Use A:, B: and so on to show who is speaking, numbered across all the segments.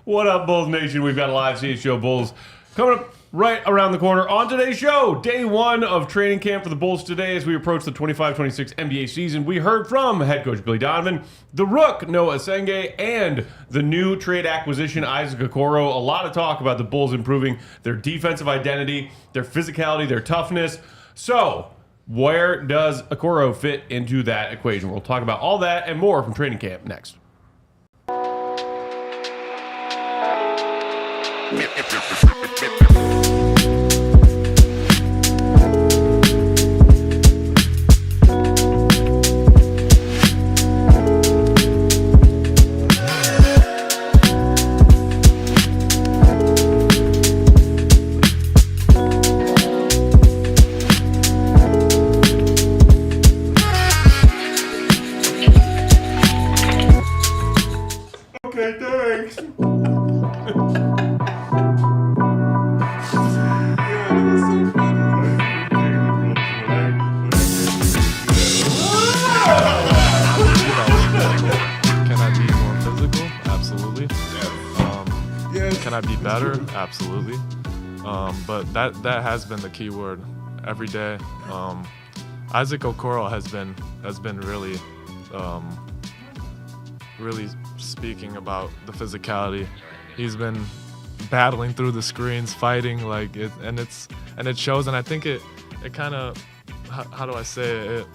A: What up, Bulls Nation? We've got a live CHGO Bulls coming up right around the corner. On today's show, day one of training camp for the Bulls today as we approach the 25-26 NBA season. We heard from head coach Billy Donovan, the Rook, Noah Essengue, and the new trade acquisition, Isaac Okoro. A lot of talk about the Bulls improving their defensive identity, their physicality, their toughness. So, where does Okoro fit into that equation? We'll talk about all that and more from training camp next. Okay, thanks.
B: Can I be better? Absolutely. But that has been the key word every day. Isaac Okoro has been really speaking about the physicality. He's been battling through the screens, fighting and it shows. And I think it kind of, how do I say it?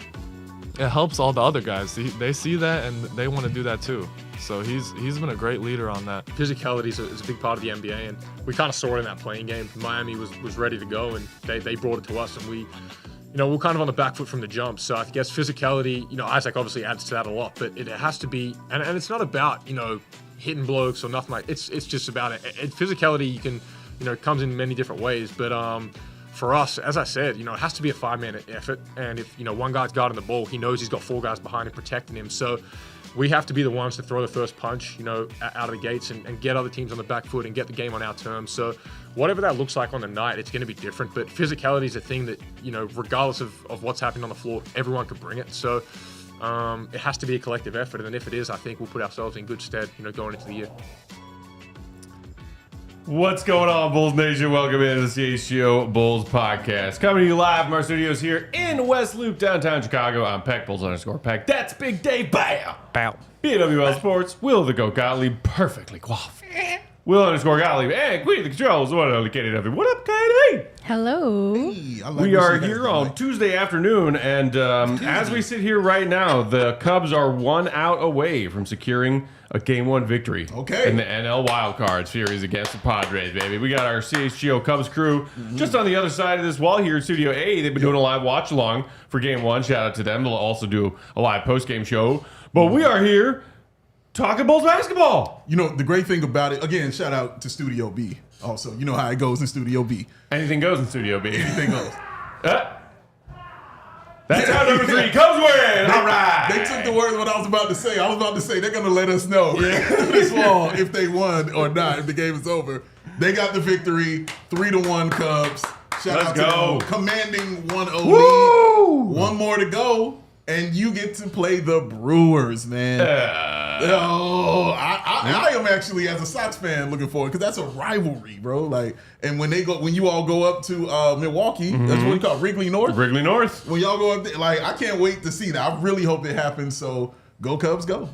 B: It helps all the other guys. They see that and they want to do that too. So he's been a great leader on that.
C: Physicality is a big part of the NBA, and we kind of saw it in that playing game. Miami was ready to go, and they brought it to us, and we're kind of on the back foot from the jump. So I guess physicality, Isaac obviously adds to that a lot, but it has to be, and it's not about, hitting blokes or nothing like. It's just about it. Physicality, you can, comes in many different ways, but for us, as I said, it has to be a five-man effort, and if one guy's guarding the ball, he knows he's got four guys behind him protecting him. So we have to be the ones to throw the first punch, out of the gates and get other teams on the back foot and get the game on our terms. So whatever that looks like on the night, it's going to be different. But physicality is a thing that, regardless of what's happening on the floor, everyone can bring it. So it has to be a collective effort. And then if it is, I think we'll put ourselves in good stead, going into the year.
A: What's going on, Bulls Nation? Welcome into the CHGO Bulls podcast. Coming to you live from our studios here in West Loop, downtown Chicago. I'm Peck, Bulls_Peck. That's Big Dave. Bow.
D: Bow.
A: BWL Sports, Will the Goat Gottlieb, perfectly coiffed. Will_Gottlieb, and Queen of the Controls, the one and only Katie Duffy. What up, Katie?
E: Hello.
A: Hey, we are here on Tuesday afternoon, and as we sit here right now, the Cubs are 1 out away from securing a Game 1 victory in the NL Wildcard Series against the Padres, baby. We got our CHGO Cubs crew just on the other side of this wall here in Studio A. They've been doing a live watch-along for Game 1. Shout out to them. They'll also do a live post-game show. But we are here talking Bulls basketball.
D: The great thing about it, again, shout out to Studio B. Also, you know how it goes in Studio B.
A: Anything goes in Studio B.
D: Anything goes.
A: That's how number 3 Cubs win. All right.
D: They took the words what I was about to say. I was about to say they're going to let us know this fall if they won or not, if the game is over. They got the victory, 3-1 Cubs. Shout out to them. Commanding 1-0 lead. One more to go, and you get to play the Brewers, man. I am actually, as a Sox fan, looking forward because that's a rivalry, bro. And when you all go up to Milwaukee, that's what we call Wrigley North.
A: Wrigley North.
D: When y'all go up there, I can't wait to see that. I really hope that happens. So go Cubs, go.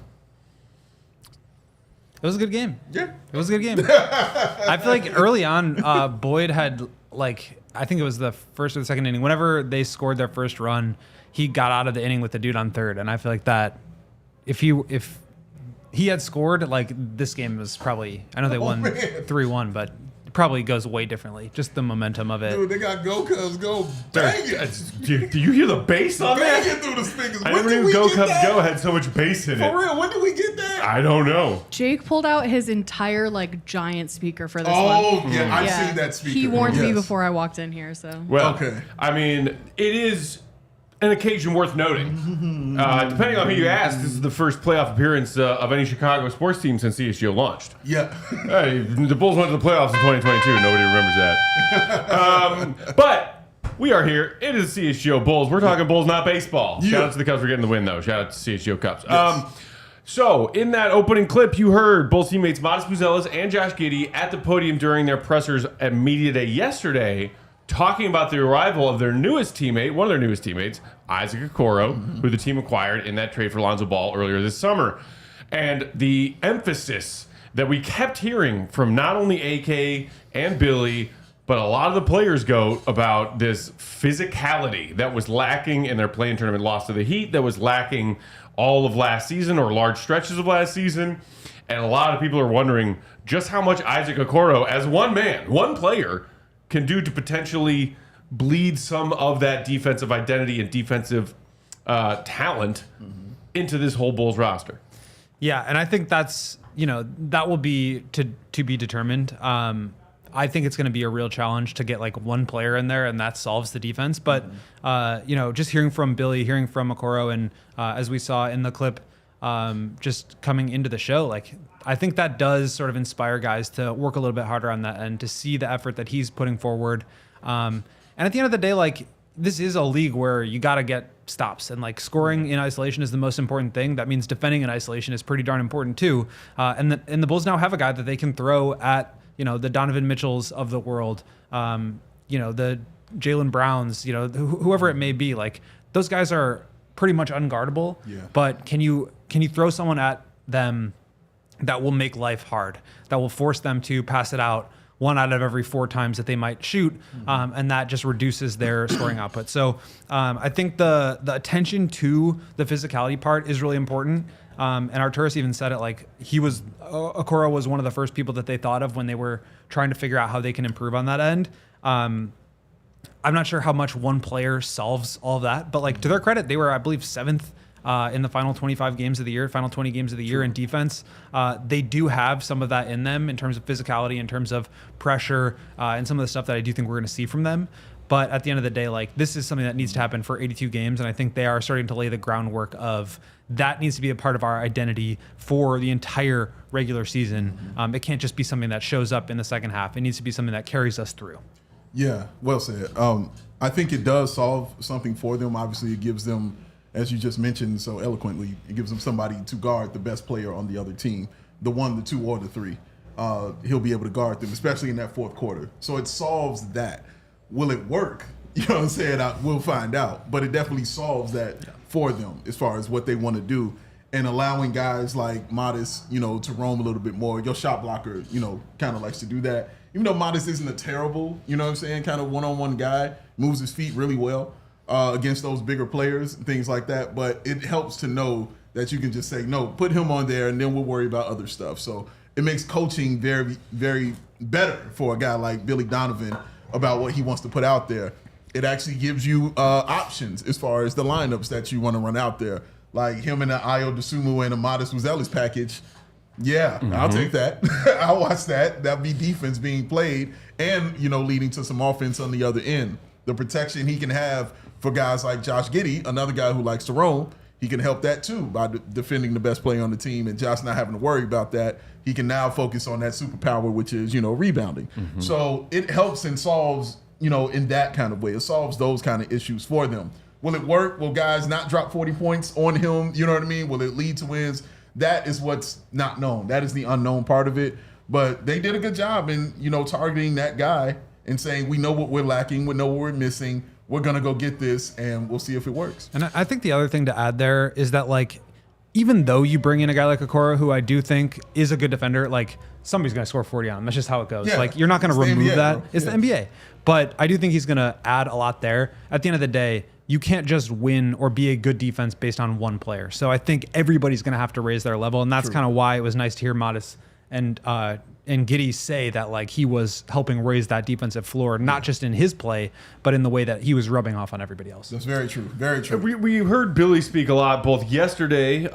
F: It was a good game.
D: Yeah,
F: it was a good game. I feel like early on, Boyd had I think it was the first or the second inning. Whenever they scored their first run, he got out of the inning with the dude on third, and I feel like that if he had scored, this game was probably, I know they won 3-1, but it probably goes way differently. Just the momentum of it.
D: Dude, they got Go Cubs Go. Bang it.
A: Do you hear the bass on that?
D: Bang it through the speakers.
A: I never knew Go Cubs Go had so much bass in it.
D: For real, when did we get that?
A: I don't know.
E: Jake pulled out his entire giant speaker for this one.
D: Oh, yeah, I've seen that speaker.
E: He warned me before I walked in here, so.
A: Well, I mean, it is an occasion worth noting. Depending on who you ask, this is the first playoff appearance of any Chicago sports team since CHGO launched.
D: Yeah.
A: Hey, the Bulls went to the playoffs in 2022. Nobody remembers that. But we are here. It is CHGO Bulls. We're talking Bulls, not baseball. Yeah. Shout out to the Cubs for getting the win, though. Shout out to CHGO Cubs. Yes. So, in that opening clip, you heard Bulls teammates Modest Buzelis and Josh Giddey at the podium during their pressers at Media Day yesterday, talking about the arrival of their newest teammate, one of their newest teammates, Isaac Okoro, who the team acquired in that trade for Lonzo Ball earlier this summer. And the emphasis that we kept hearing from not only AK and Billy, but a lot of the players go about this physicality that was lacking in their play-in tournament loss to the Heat, that was lacking all of last season or large stretches of last season. And a lot of people are wondering just how much Isaac Okoro, as one man, one player, can do to potentially bleed some of that defensive identity and defensive talent into this whole Bulls roster.
F: Yeah, and I think that's, that will be to be determined. I think it's going to be a real challenge to get like one player in there, and that solves the defense. But just hearing from Billy, hearing from Okoro, and as we saw in the clip, just coming into the show, like I think that does sort of inspire guys to work a little bit harder on that end, to see the effort that he's putting forward. And at the end of the day, like this is a league where you got to get stops, and like scoring in isolation is the most important thing. That means defending in isolation is pretty darn important too. And the Bulls now have a guy that they can throw at, the Donovan Mitchells of the world, the Jaylen Browns, whoever it may be. Like those guys are pretty much unguardable. Yeah. But can you throw someone at them that will make life hard, that will force them to pass it out 1 out of every 4 times that they might shoot, and that just reduces their scoring output. So I think the attention to the physicality part is really important. And Arturas even said it, like Okoro was one of the first people that they thought of when they were trying to figure out how they can improve on that end. I'm not sure how much one player solves all of that, but like to their credit, they were, I believe, 7th in the final 25 games of the year, final 20 games of the year in defense. They do have some of that in them in terms of physicality, in terms of pressure, and some of the stuff that I do think we're going to see from them. But at the end of the day, like this is something that needs to happen for 82 games, and I think they are starting to lay the groundwork of that needs to be a part of our identity for the entire regular season. It can't just be something that shows up in the second half. It needs to be something that carries us through.
D: Yeah, well said. I think it does solve something for them. Obviously, it gives them, as you just mentioned so eloquently, it gives them somebody to guard the best player on the other team, the 1, the 2, or the 3. He'll be able to guard them, especially in that fourth quarter. So it solves that. Will it work? You know what I'm saying? We'll find out. But it definitely solves that for them as far as what they want to do. And allowing guys like Modest, to roam a little bit more. Your shot blocker, kind of likes to do that. Even though Modest isn't a terrible, kind of one-on-one guy, moves his feet really well against those bigger players and things like that. But it helps to know that you can just say, no, put him on there, and then we'll worry about other stuff. So it makes coaching very, very better for a guy like Billy Donovan about what he wants to put out there. It actually gives you options as far as the lineups that you want to run out there. Like him and an Ayo Dosunmu and a Modest Buzelis package. Yeah, I'll take that. I'll watch that. That'll be defense being played and, leading to some offense on the other end. The protection he can have for guys like Josh Giddey, another guy who likes to roam, he can help that too by defending the best player on the team, and Josh not having to worry about that. He can now focus on that superpower, which is, rebounding. So it helps and solves, in that kind of way. It solves those kind of issues for them. Will it work? Will guys not drop 40 points on him? You know what I mean? Will it lead to wins? That is what's not known. That is the unknown part of it. But they did a good job in, targeting that guy and saying, we know what we're lacking. We know what we're missing. We're going to go get this, and we'll see if it works.
F: And I think the other thing to add there is that, like, even though you bring in a guy like Okoro, who I do think is a good defender, like, somebody's going to score 40 on him. That's just how it goes.
D: Yeah,
F: like, you're not going to remove
D: NBA,
F: that.
D: bro.
F: It's the NBA. But I do think he's going to add a lot there. At the end of the day, you can't just win or be a good defense based on one player. So I think everybody's going to have to raise their level, and that's kind of why it was nice to hear Modest and Giddey say that, like, he was helping raise that defensive floor, not just in his play, but in the way that he was rubbing off on everybody else.
D: That's very true. Very true.
A: We heard Billy speak a lot, both yesterday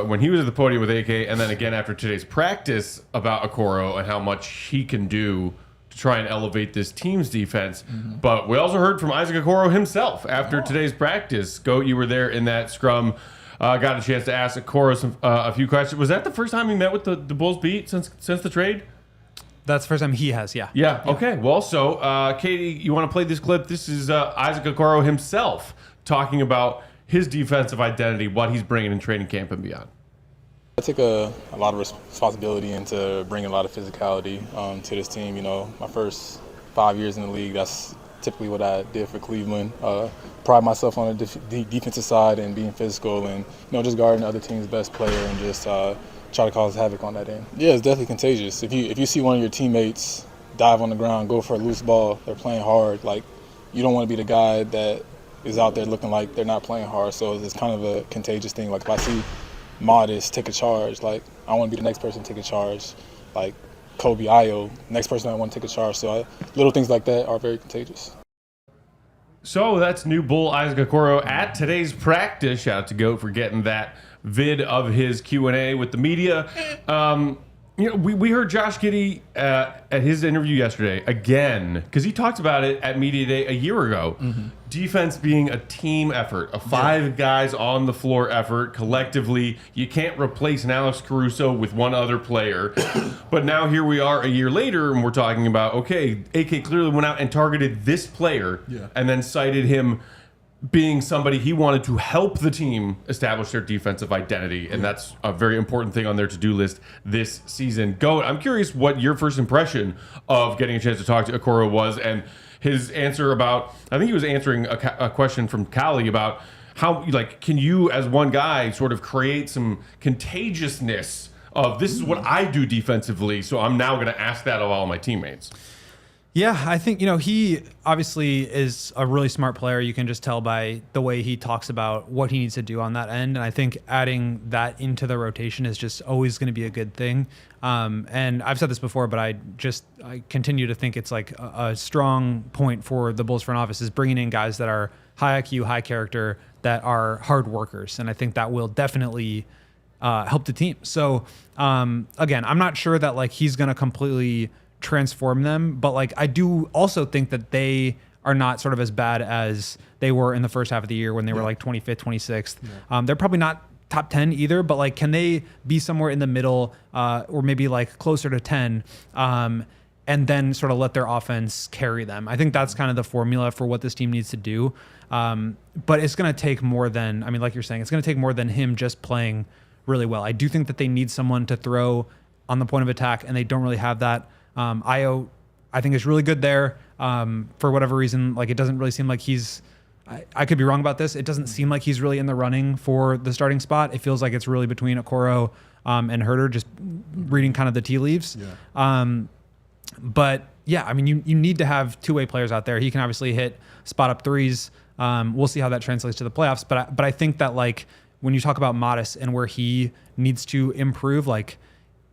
A: when he was at the podium with AK, and then again after today's practice, about Okoro and how much he can do to try and elevate this team's defense. But we also heard from Isaac Okoro himself after today's practice. Goat, you were there in that scrum. Got a chance to ask Okoro a few questions. Was that the first time he met with the Bulls beat since the trade?
F: That's the first time he has, yeah.
A: Yeah, okay. Well, so, Katie, you want to play this clip? This is Isaac Okoro himself talking about his defensive identity, what he's bringing in training camp and beyond.
G: I take a lot of responsibility into bringing a lot of physicality to this team. You know, my first 5 years in the league, that's typically what I did for Cleveland. Pride myself on the defensive side and being physical and, you know, just guarding the other team's best player and just try to cause havoc on that end. Yeah, it's definitely contagious. If you see one of your teammates dive on the ground, go for a loose ball, they're playing hard, like, you don't want to be the guy that is out there looking like they're not playing hard. So it's kind of a contagious thing. Like, if I see Modest take a charge, like, I want to be the next person to take a charge. Like Kobe, Ayo, next person I want to take a charge. So little things like that are very contagious.
A: So that's new Bull Isaac Okoro at today's practice. Shout out to Goat for getting that vid of his Q&A with the media. You know, we heard Josh Giddey at his interview yesterday again, because he talked about it at Media Day a year ago. Defense being a team effort, a 5 guys on the floor effort collectively. You can't replace an Alex Caruso with one other player. But now here we are a year later, and we're talking about, okay, AK clearly went out and targeted this player and then cited him being somebody he wanted to help the team establish their defensive identity, and that's a very important thing on their to-do list this season. Goat, I'm curious what your first impression of getting a chance to talk to Okoro was, and his answer about, I think he was answering a question from Callie about how, like, can you as one guy sort of create some contagiousness of this is what I do defensively, so I'm now going to ask that of all my teammates.
F: Yeah, I think, you know, he obviously is a really smart player. You can just tell by the way he talks about what he needs to do on that end. And I think adding that into the rotation is just always going to be a good thing. And I've said this before, but I continue to think it's like a strong point for the Bulls front office is bringing in guys that are high IQ, high character, that are hard workers. And I think that will definitely help the team. So again, I'm not sure that like he's going to completely transform them, but like I do also think that they are not sort of as bad as they were in the first half of the year when they were like 25th, 26th. They're probably not top 10 either, but like can they be somewhere in the middle or maybe like closer to 10 and then sort of let their offense carry them? I think that's kind of the formula for what this team needs to do. But it's going to take more than, I mean, like you're saying, it's going to take more than him just playing really well. I do think that they need someone to throw on the point of attack, and they don't really have that. Ayo, I think, is really good there. For whatever reason, like it doesn't really seem like he's, I could be wrong about this. It doesn't seem like he's really in the running for the starting spot. It feels like it's really between Okoro and Huerter, just reading kind of the tea leaves. But yeah, I mean, you need to have two-way players out there. He can obviously hit spot up threes. We'll see how that translates to the playoffs. But I think that like when you talk about Modest and where he needs to improve, like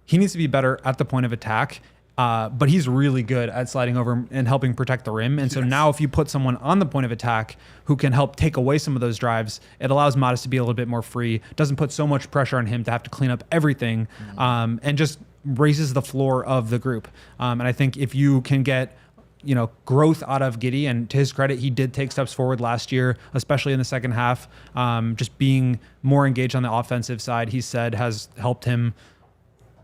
F: he needs to be better at the point of attack. But he's really good at sliding over and helping protect the rim. And so now if you put someone on the point of attack who can help take away some of those drives, it allows Modest to be a little bit more free, doesn't put so much pressure on him to have to clean up everything, and just raises the floor of the group. And I think if you can get, you know, growth out of Giddey, and to his credit, he did take steps forward last year, especially in the second half, just being more engaged on the offensive side, he said has helped him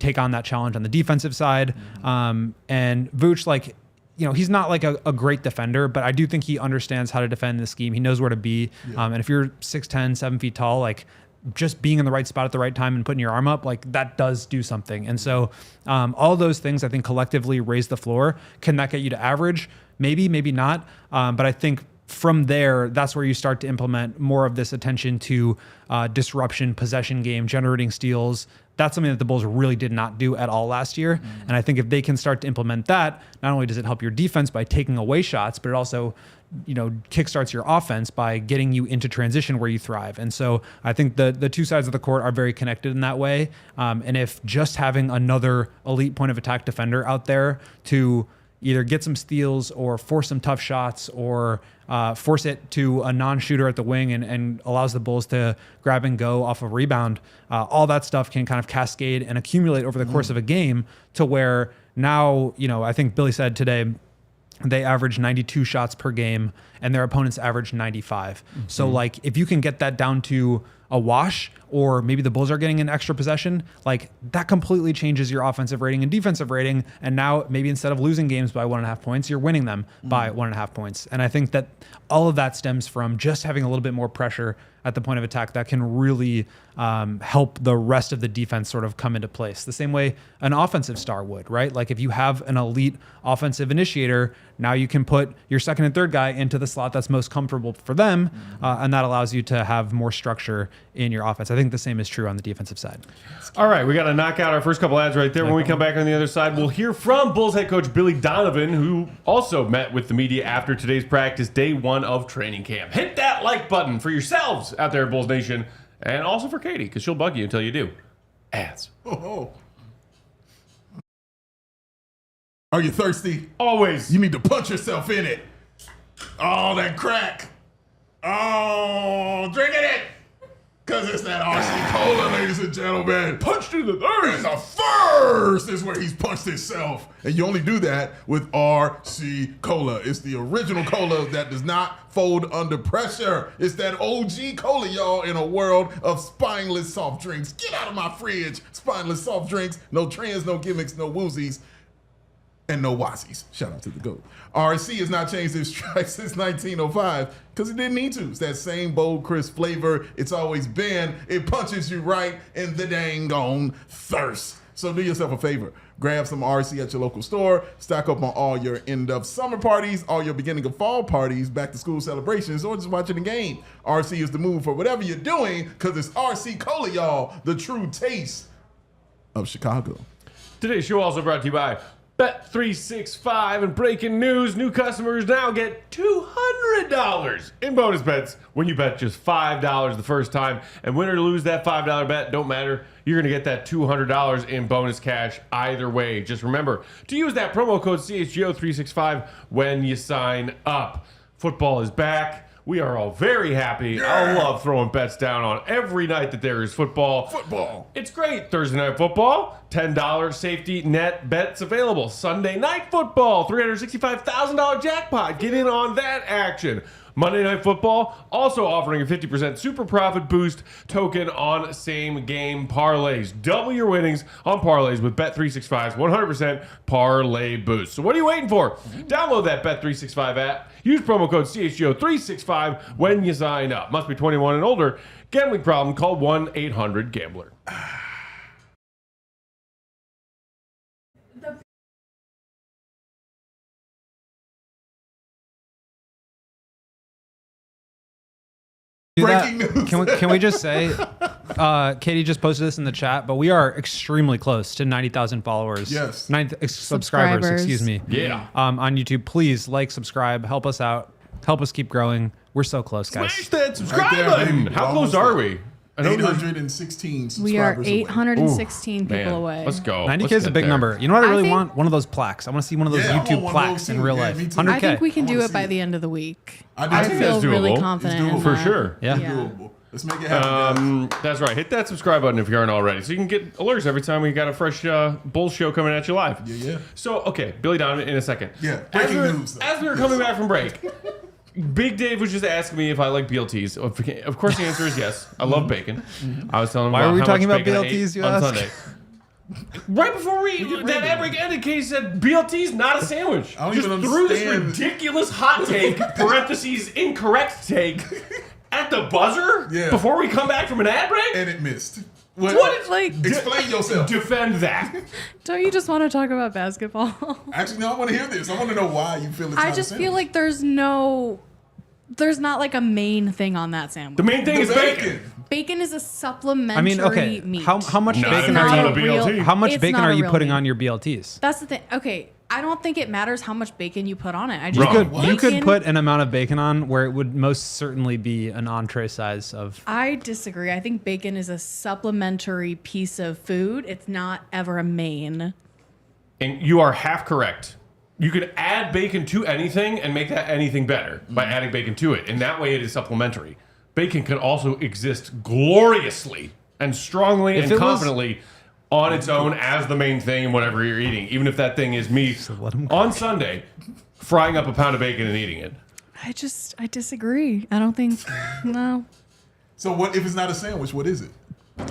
F: take on that challenge on the defensive side. And Vooch, like, you know, he's not like a great defender, but I do think he understands how to defend the scheme. He knows where to be. And if you're 6'10", 7 feet tall, like just being in the right spot at the right time and putting your arm up, like that does do something. And so all those things I think collectively raise the floor. Can that get you to average? Maybe, maybe not. But I think from there, that's where you start to implement more of this attention to disruption, possession game, generating steals. That's something that the Bulls really did not do at all last year. And I think if they can start to implement that, not only does it help your defense by taking away shots, but it also, you know, kickstarts your offense by getting you into transition where you thrive. And so I think the two sides of the court are very connected in that way. And if just having another elite point of attack defender out there to either get some steals or force some tough shots or force it to a non-shooter at the wing and allows the Bulls to grab and go off a rebound, all that stuff can kind of cascade and accumulate over the course of a game to where now, you know, I think Billy said today, they average 92 shots per game and their opponents average 95. So like if you can get that down to a wash, or maybe the Bulls are getting an extra possession, like that completely changes your offensive rating and defensive rating. And now maybe instead of losing games by 1.5 points, you're winning them by 1.5 points. And I think that all of that stems from just having a little bit more pressure at the point of attack that can really help the rest of the defense sort of come into place. The same way an offensive star would, right? Like if you have an elite offensive initiator, now you can put your second and third guy into the slot that's most comfortable for them, and that allows you to have more structure in your offense. I think the same is true on the defensive side.
A: All right, we got to knock out our first couple ads right there. When we come back on the other side, we'll hear from Bulls head coach Billy Donovan, who also met with the media after today's practice, day 1 of training camp. Hit that like button for yourselves out there at Bulls Nation, and also for Katie, because she'll bug you until you do. Ads.
D: Oh. Are you thirsty?
A: Always.
D: You need to punch yourself in it. Oh, that crack. Oh, drinking it. Because it's that RC Cola, ladies and gentlemen. Punched in the third. And the first is where he's punched himself. And you only do that with RC Cola. It's the original cola that does not fold under pressure. It's that OG cola, y'all, in a world of spineless soft drinks. Get out of my fridge. Spineless soft drinks. No trends, no gimmicks, no woozies. And no Wazies. Shout out to the GOAT. RC has not changed its stripes since 1905 because it didn't need to. It's that same bold, crisp flavor it's always been. It punches you right in the dang on thirst. So do yourself a favor. Grab some RC at your local store. Stock up on all your end of summer parties, all your beginning of fall parties, back to school celebrations, or just watching the game. RC is the move for whatever you're doing because it's RC Cola, y'all. The true taste of Chicago.
A: Today's show also brought to you by Bet365, and breaking news, new customers now get $200 in bonus bets when you bet just $5 the first time. And win or lose that $5 bet, don't matter. You're going to get that $200 in bonus cash either way. Just remember to use that promo code CHGO365 when you sign up. Football is back. We are all very happy.
D: Yeah.
A: I love throwing bets down on every night that there is football. It's great. Thursday night football, $10 safety net bets available. Sunday night football, $365,000 jackpot. Get in on that action. Monday Night Football also offering a 50% super profit boost token on same game parlays. Double your winnings on parlays with Bet365's 100% parlay boost. So what are you waiting for? Download that Bet365 app. Use promo code CHGO365 when you sign up. Must be 21 and older. Gambling problem? Call 1-800-GAMBLER.
D: Breaking news.
F: Can we just say, Katie just posted this in the chat, but we are extremely close to 90,000 followers.
D: Yes.
F: Subscribers, excuse me.
A: Yeah.
F: On YouTube, please like, subscribe, help us out, help us keep growing. We're so close, guys.
A: Smash that subscribe
D: Right there,
A: button.
D: baby.
A: How
D: Almost
A: close are
D: there.
A: we? I know there's-
D: 816 subscribers
E: We are
D: away.
E: 816 people
A: Man,
E: away.
A: let's go.
F: 90K
A: Let's
F: is a
A: get
F: big
A: there.
F: number. You know what I
E: I
F: really
E: think-
F: want? One of those plaques. I want to see one of those
D: Yeah, I want
F: YouTube
D: one of
F: plaques
D: those
F: in
D: too.
F: real
D: Yeah,
F: life.
D: me too.
F: 100K.
E: I think we can
D: I
E: do
D: wanna
E: it by
D: see
E: the
D: it.
E: end of the week.
D: I
E: I
D: think
E: feel
A: that's
E: really
A: doable.
E: confident
D: It's
E: in
D: doable.
A: For
E: that.
A: sure.
F: Yeah.
E: Yeah.
D: Doable. Let's make it happen. guys.
A: That's right. Hit that subscribe button if you aren't already, so you can get alerts every time we got a fresh Bulls show coming at you live.
D: Yeah.
A: So, okay, Billy Donovan in a second.
D: Yeah,
A: As
D: breaking
A: we were-
D: news, though.
A: As we were coming back from break, Big Dave was just asking me if I like BLTs. Of course, the answer is yes. I love bacon. I was telling him
F: Why
A: about
F: were we
A: how
F: talking
A: much
F: about
A: bacon I
F: BLTs,
A: ate
F: you
A: on
F: ask?
A: Sunday. Right before that ad break ended, Katie said BLT's not a sandwich.
D: I don't
A: Just
D: even
A: threw this
D: understand.
A: ridiculous hot take (parentheses incorrect take) at the buzzer
D: Yeah.
A: before we come back from an ad break.
D: And it missed.
A: What is
E: Like,
D: Explain yourself.
A: defend that?
E: don't you just want to talk about basketball?
D: Actually, no, I want to hear this. I want to know why you feel it's
E: I
D: not
E: just
D: a
E: feel
D: sandwich.
E: like there's not like a main thing on that sandwich.
A: The main thing
D: The
A: is bacon.
E: Bacon is a supplementary
F: I mean, okay.
E: meat.
F: How much
A: Not
F: bacon
A: if
F: are
A: it's
F: you?
A: not a BLT.
F: How much
E: It's
F: bacon
E: not
F: are
E: a
F: you
E: real
F: putting
E: meat.
F: on your BLTs?
E: That's the thing. Okay, I don't think it matters how much bacon you put on it. I just
A: Wrong.
E: think
F: You could
E: bacon-
F: put an amount of bacon on where it would most certainly be an entree size of.
E: I disagree. I think bacon is a supplementary piece of food. It's not ever a main.
A: And you are half correct. You could add bacon to anything and make that anything better by adding bacon to it. And that way it is supplementary. Bacon can also exist gloriously and strongly
F: If
A: and
F: it was-
A: confidently on its own as the main thing in whatever you're eating. Even if that thing is me on Sunday frying up a pound of bacon and eating it.
E: I disagree. I don't think no.
D: So what if it's not a sandwich? What is it?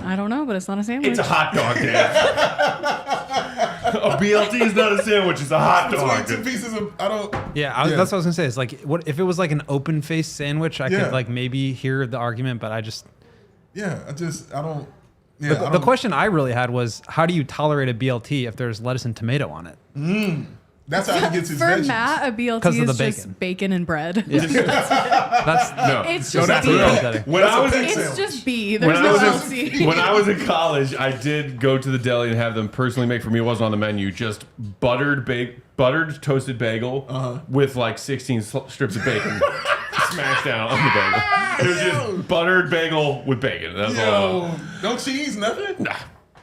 E: I don't know, but it's not a sandwich.
A: It's a hot dog, Dave. A BLT is not a sandwich. It's a hot dog.
D: Between two pieces of
F: Yeah, that's what I was gonna say. It's like, what if it was like an open faced sandwich? I could like maybe hear the argument, but I don't.
D: Yeah,
F: The question I really had was, how do you tolerate a BLT if there's lettuce and tomato on it?
D: That's how he gets his
E: For
D: veggies.
E: Matt, a
F: 'Cause
E: BLT
F: of the
E: is just bacon and bread.
F: That's
A: No.
E: It's just
F: that's
E: B.
F: real.
A: When I was in
E: It's just B. There's
A: when
E: no
A: I was
E: LC.
A: when I was in college, I did go to the deli and have them personally make for me. It wasn't on the menu. Just buttered toasted bagel with like 16 strips of bacon smashed down on the bagel. It was just buttered bagel with bacon. That's all.
D: No cheese, nothing?
A: Nah.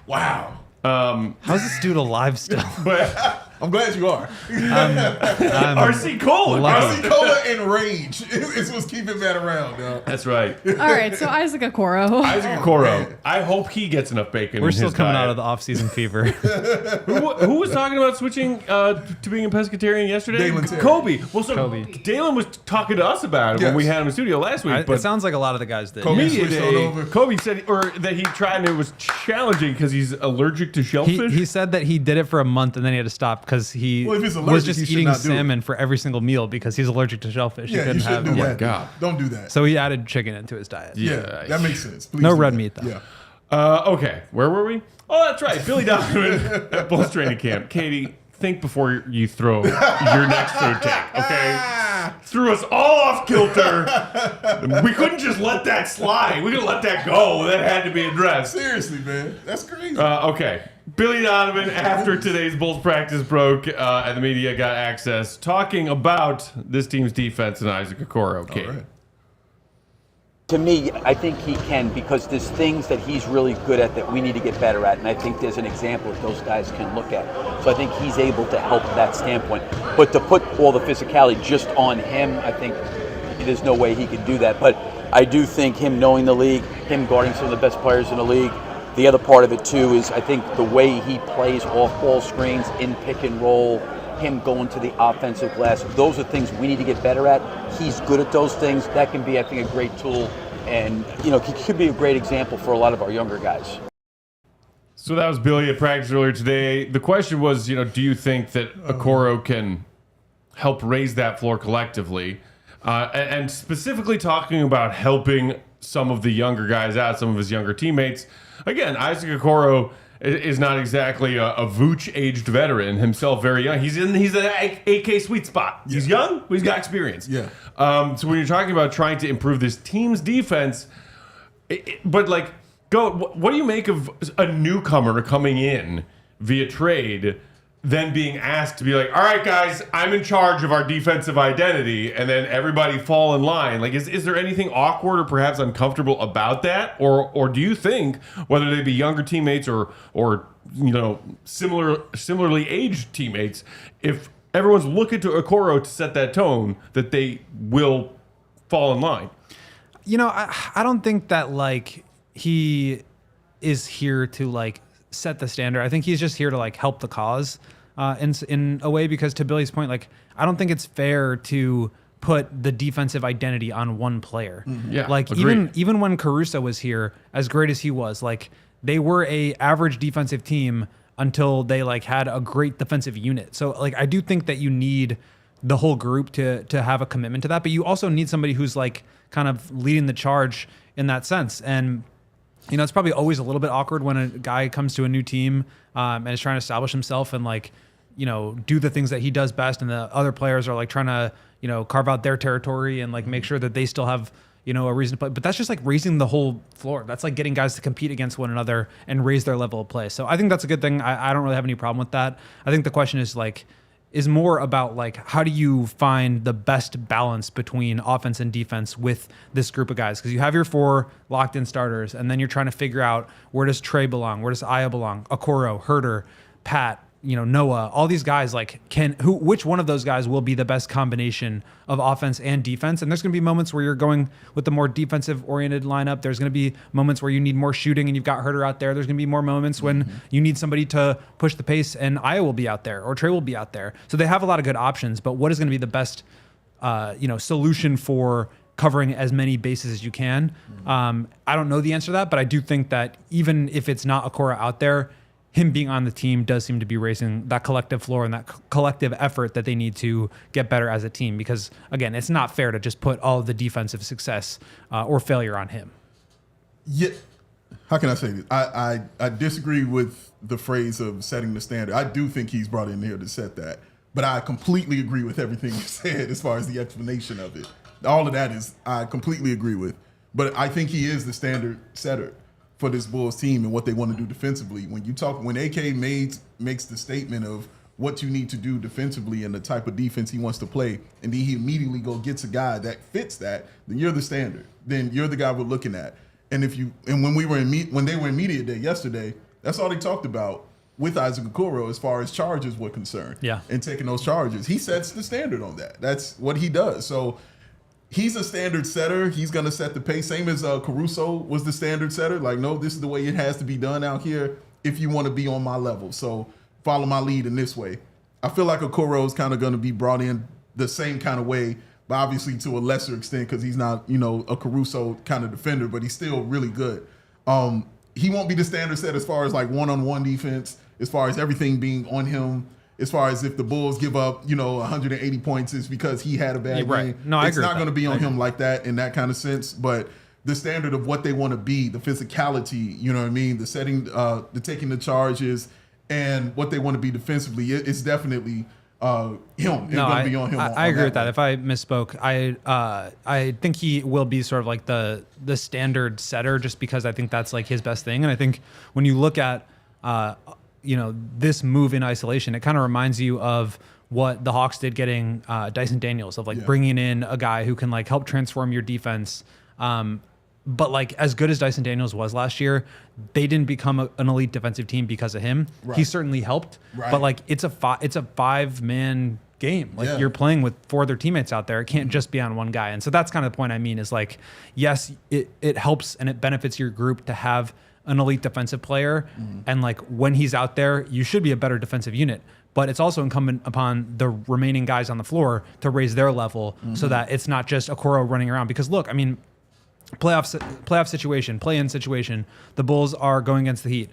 D: Wow.
F: How's this dude alive still?
A: But
D: I'm glad you are.
A: RC Cola.
F: Lucky.
D: RC Cola and Rage is what's keeping Matt around, dog.
A: That's right.
E: All right, so Isaac Okoro.
A: Isaac Okoro. I hope he gets enough bacon.
F: We're
A: in
F: still
A: his
F: coming
A: diet.
F: out of the off-season fever.
A: Who was talking about switching to being a pescatarian yesterday?
D: Dalen Terry.
A: Kobe. Well, so
F: Kobe.
A: Dalen was talking to us about it when
D: Yes.
A: we had him in the studio last week.
F: It sounds like a lot of the guys did.
D: Kobe
A: Media
D: switched
A: day,
D: on over.
A: Kobe said, or that he tried and it was challenging because he's allergic to shellfish.
F: He said that he did it for a month and then he had to stop because he
D: Well, if he's
F: was
D: allergic,
F: just
D: he should
F: eating
D: not do it.
F: salmon for every single meal because he's allergic to shellfish.
D: Yeah,
F: he
D: you
F: couldn't
D: shouldn't
F: have.
D: do
F: Yeah.
D: that.
A: God.
D: Don't do that.
F: So he added chicken into his diet.
D: yeah, that makes sense. Please
F: No
D: do
F: red
D: that.
F: meat, though.
D: Yeah.
A: Okay, where were we? Oh, that's right. Billy Donovan at Bulls training camp. Katie, think before you throw your next throw take, okay? Threw us all off kilter. We couldn't just let that slide. We couldn't let that go. That had to be addressed.
D: Seriously, man. That's crazy.
A: Okay. Billy Donovan, after today's Bulls practice broke and the media got access, talking about this team's defense and Isaac Okoro. Katie.
D: All right.
H: To me, I think he can because there's things that he's really good at that we need to get better at, and I think there's an example that those guys can look at. So I think he's able to help that standpoint. But to put all the physicality just on him, I think there's no way he could do that. But I do think him knowing the league, him guarding some of the best players in the league, the other part of it too is I think the way he plays off-ball screens in pick and roll, him going to the offensive glass, those are things we need to get better at. He's good at those things. That can be, I think, a great tool. And, he could be a great example for a lot of our younger guys.
A: So that was Billy at practice earlier today. The question was, do you think that Okoro can help raise that floor collectively? And specifically talking about helping some of the younger guys out, some of his younger teammates. Again, Isaac Okoro is not exactly a Vooch-aged veteran, himself very young. He's an AK sweet spot. He's young, but he's got experience.
D: Yeah.
A: So when you're talking about trying to improve this team's defense, what do you make of a newcomer coming in via trade, then being asked to be like, all right, guys, I'm in charge of our defensive identity, and then everybody fall in line? Like, is there anything awkward or perhaps uncomfortable about that? Or do you think, whether they be younger teammates or similarly aged teammates, if everyone's looking to Okoro to set that tone, that they will fall in line?
F: I don't think that he is here to set the standard. I think he's just here to help the cause in a way, because to Billy's point, I don't think it's fair to put the defensive identity on one player.
A: Yeah,
F: even when Caruso was here, as great as he was, they were a average defensive team until they had a great defensive unit. So I do think that you need the whole group to have a commitment to that, but you also need somebody who's kind of leading the charge in that sense. And it's probably always a little bit awkward when a guy comes to a new team and is trying to establish himself and do the things that he does best, and the other players are trying to carve out their territory and make sure that they still have a reason to play. But that's just raising the whole floor. That's getting guys to compete against one another and raise their level of play. So I think that's a good thing. I don't really have any problem with that. I think the question is more about how do you find the best balance between offense and defense with this group of guys? Because you have your 4 locked in starters, and then you're trying to figure out, where does Trey belong? Where does Aya belong? Okoro, Huerter, Pat, Noah, all these guys, which one of those guys will be the best combination of offense and defense? And there's going to be moments where you're going with the more defensive oriented lineup. There's going to be moments where you need more shooting and you've got Huerter out there. There's going to be more moments when you need somebody to push the pace and Aya will be out there or Trey will be out there. So they have a lot of good options, but what is going to be the best, solution for covering as many bases as you can. I don't know the answer to that, but I do think that even if it's not Okoro out there, him being on the team does seem to be raising that collective floor and that collective effort that they need to get better as a team. Because again, it's not fair to just put all of the defensive success or failure on him.
D: Yeah. How can I say this? I disagree with the phrase of setting the standard. I do think he's brought in here to set that. But I completely agree with everything you said as far as the explanation of it. All of that is I completely agree with. But I think he is the standard setter for this Bulls team and what they want to do defensively. When AK makes the statement of what you need to do defensively and the type of defense he wants to play, and then he immediately gets a guy that fits that, then you're the standard. Then you're the guy we're looking at. And when they were in media day yesterday, that's all they talked about with Isaac Okoro as far as charges were concerned.
F: Yeah.
D: And taking those charges. He sets the standard on that. That's what he does. So he's a standard setter. He's going to set the pace. Same as Caruso was the standard setter. Like, no, this is the way it has to be done out here if you want to be on my level. So follow my lead in this way. I feel like Okoro is kind of going to be brought in the same kind of way, but obviously to a lesser extent because he's not, a Caruso kind of defender, but he's still really good. He won't be the standard set as far as like one-on-one defense, as far as everything being on him. As far as if the Bulls give up, 180 points, it's because he had a bad game.
F: No, I agree.
D: It's not going to be on him like that in that kind of sense. But the standard of what they want to be, the physicality, you know what I mean, the setting, the taking the charges, and what they want to be defensively, it's definitely him. It's going to be on him.
F: I agree with that. If I misspoke, I think he will be sort of like the standard setter, just because I think that's like his best thing. And I think when you look at this move in isolation, it kind of reminds you of what the Hawks did getting Dyson Daniels, of bringing in a guy who can help transform your defense. But as good as Dyson Daniels was last year, they didn't become an elite defensive team because of him. Right. He certainly helped, but it's a 5-man game. You're playing with 4 other teammates out there. It can't just be on one guy. And so that's kind of the point I mean is yes, it helps and it benefits your group to have an elite defensive player. And when he's out there, you should be a better defensive unit. But it's also incumbent upon the remaining guys on the floor to raise their level so that it's not just Okoro running around. Because look, I mean, playoff situation, play-in situation, the Bulls are going against the Heat.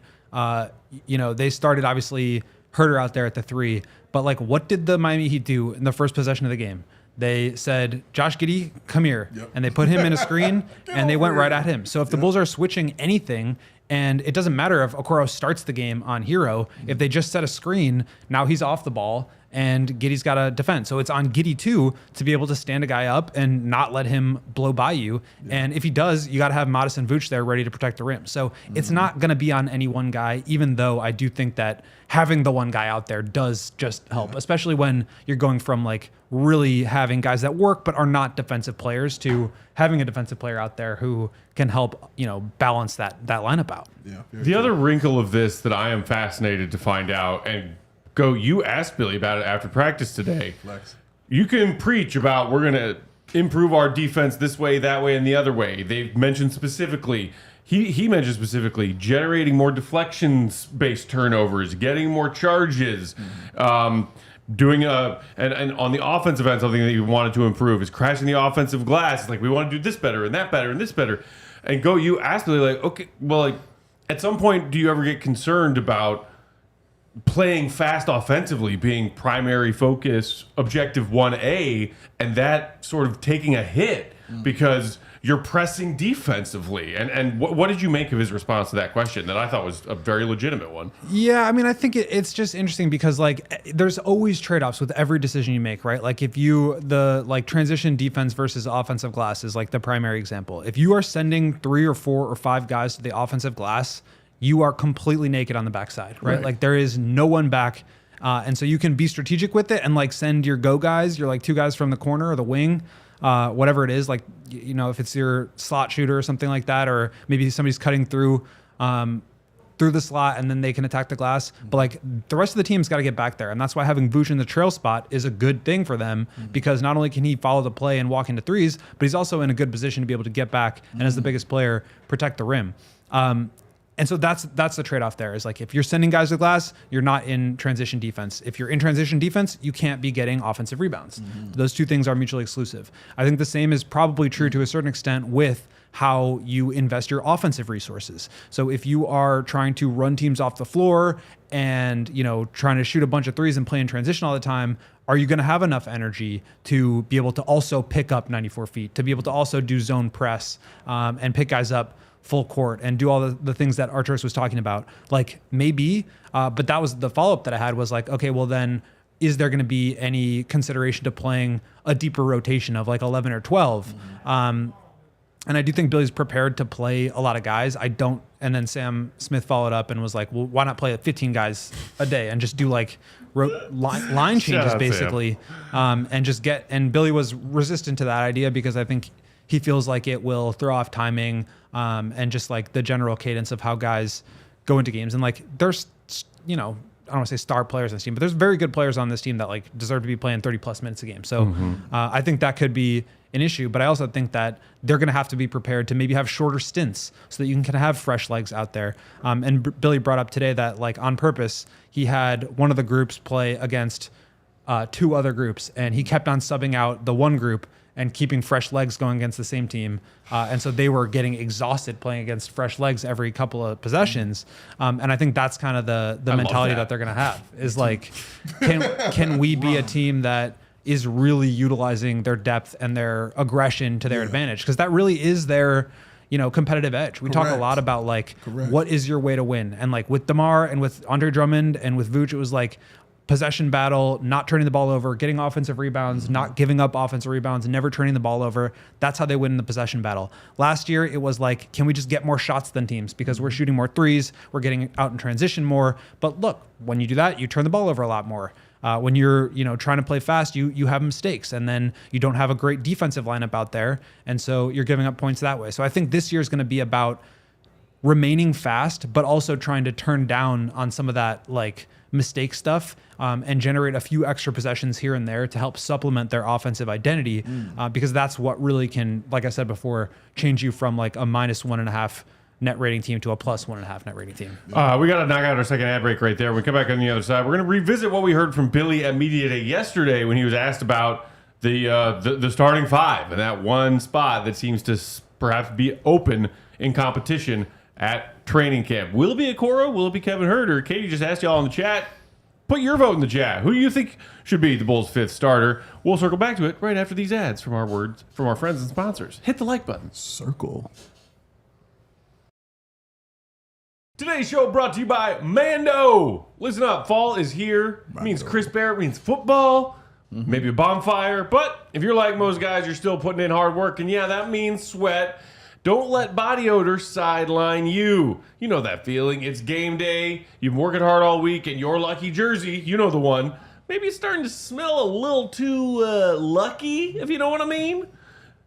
F: They started obviously Huerter out there at the 3, but what did the Miami Heat do in the first possession of the game? They said, Josh Giddey, come here. Yep. And they put him in a screen and they went right at him. So if the Bulls are switching anything, and it doesn't matter if Okoro starts the game on Hero, if they just set a screen, now he's off the ball and Giddey's got to defend. So it's on Giddey too to be able to stand a guy up and not let him blow by you. Yeah. And if he does, you got to have Modest and Vooch there ready to protect the rim. So it's not going to be on any one guy, even though I do think that having the one guy out there does just help, especially when you're going from really having guys that work but are not defensive players to having a defensive player out there who can help, balance that lineup out.
D: Yeah.
A: The other wrinkle of this that I am fascinated to find out, and you asked Billy about it after practice today.
D: Flex.
A: You can preach about we're going to improve our defense this way, that way, and the other way. They've mentioned specifically, he mentioned specifically, generating more deflections-based turnovers, getting more charges, doing and on the offensive end, something that you wanted to improve is crashing the offensive glass. It's we want to do this better and that better and this better. And you asked Billy, okay, well, at some point, do you ever get concerned about playing fast offensively being primary focus, objective 1A, and that sort of taking a hit because you're pressing defensively? And what did you make of his response to that question that I thought was a very legitimate one?
F: Yeah, I mean, I think it's just interesting because there's always trade-offs with every decision you make, right? If the transition defense versus offensive glass is the primary example. If you are sending 3 or 4 or 5 guys to the offensive glass, you are completely naked on the backside, right? There is no one back. And so you can be strategic with it and send your go guys, your 2 guys from the corner or the wing, whatever it is, if it's your slot shooter or something like that, or maybe somebody's cutting through the slot and then they can attack the glass. But the rest of the team's got to get back there. And that's why having Vooch in the trail spot is a good thing for them because not only can he follow the play and walk into threes, but he's also in a good position to be able to get back and as the biggest player, protect the rim. And so that's the trade-off there is like if you're sending guys to the glass, you're not in transition defense. If you're in transition defense, you can't be getting offensive rebounds. Those two things are mutually exclusive. I think the same is probably true to a certain extent with how you invest your offensive resources. So if you are trying to run teams off the floor and, you know, trying to shoot a bunch of threes and play in transition all the time, are you going to have enough energy to be able to also pick up 94 feet, to be able to also do zone press and pick guys up full court and do all the things that Arturos was talking about? Like maybe, but that was the follow-up that I had was like, okay, well then is there going to be any consideration to playing a deeper rotation of like 11 or 12? And I do think Billy's prepared to play a lot of guys. I don't. And then Sam Smith followed up and was like, well, why not play 15 guys a day and just do like line changes basically, and just get. And Billy was resistant to that idea because I think he feels like it will throw off timing and just like the general cadence of how guys go into games. And like there's, you know, I don't want to say star players on this team, but there's very good players on this team that like deserve to be playing 30 plus minutes a game. So I think that could be an issue, but I also think that they're going to have to be prepared to maybe have shorter stints so that you can have fresh legs out there. And Billy brought up today that like on purpose, he had one of the groups play against two other groups and he kept on subbing out the one group and keeping fresh legs going against the same team. And so they were getting exhausted playing against fresh legs every couple of possessions. And I think that's kind of the mentality that they're going to have is like, can we be a team that is really utilizing their depth and their aggression to their advantage? Because that really is their, you know, competitive edge. We talk a lot about like, what is your way to win? And like with DeMar and with Andre Drummond and with Vooch, it was like, possession battle, not turning the ball over, getting offensive rebounds, not giving up offensive rebounds, never turning the ball over. That's how they win in the possession battle. Last year, it was like, can we just get more shots than teams because we're shooting more threes, we're getting out in transition more. But look, when you do that, you turn the ball over a lot more. When you're, you know, trying to play fast, you have mistakes, and then you don't have a great defensive lineup out there, and so you're giving up points that way. So I think this year is going to be about remaining fast, but also trying to turn down on some of that like mistake stuff and generate a few extra possessions here and there to help supplement their offensive identity because that's what really can, like I said before, change you from like a -1.5 net rating team to a +1.5 net rating team.
A: We got to knock out our second ad break right there. When we come back on the other side, we're going to revisit what we heard from Billy at Media Day yesterday when he was asked about the starting five and that one spot that seems to perhaps be open in competition at training camp. Will it be Okoro? Will it be Kevin Huerter? Katie just asked y'all in the chat. Put your vote in the chat. Who do you think should be the Bulls' fifth starter? We'll circle back to it right after these ads from our friends and sponsors. Hit the like button.
D: Circle.
A: Today's show brought to you by Mando. Listen up, fall is here. It means Chris Barrett, means football, maybe a bonfire. But if you're like most guys, you're still putting in hard work, and yeah, that means sweat. Don't let body odor sideline you. You know that feeling. It's game day. You've been working hard all week, and your lucky jersey, you know the one, maybe it's starting to smell a little too lucky, if you know what I mean.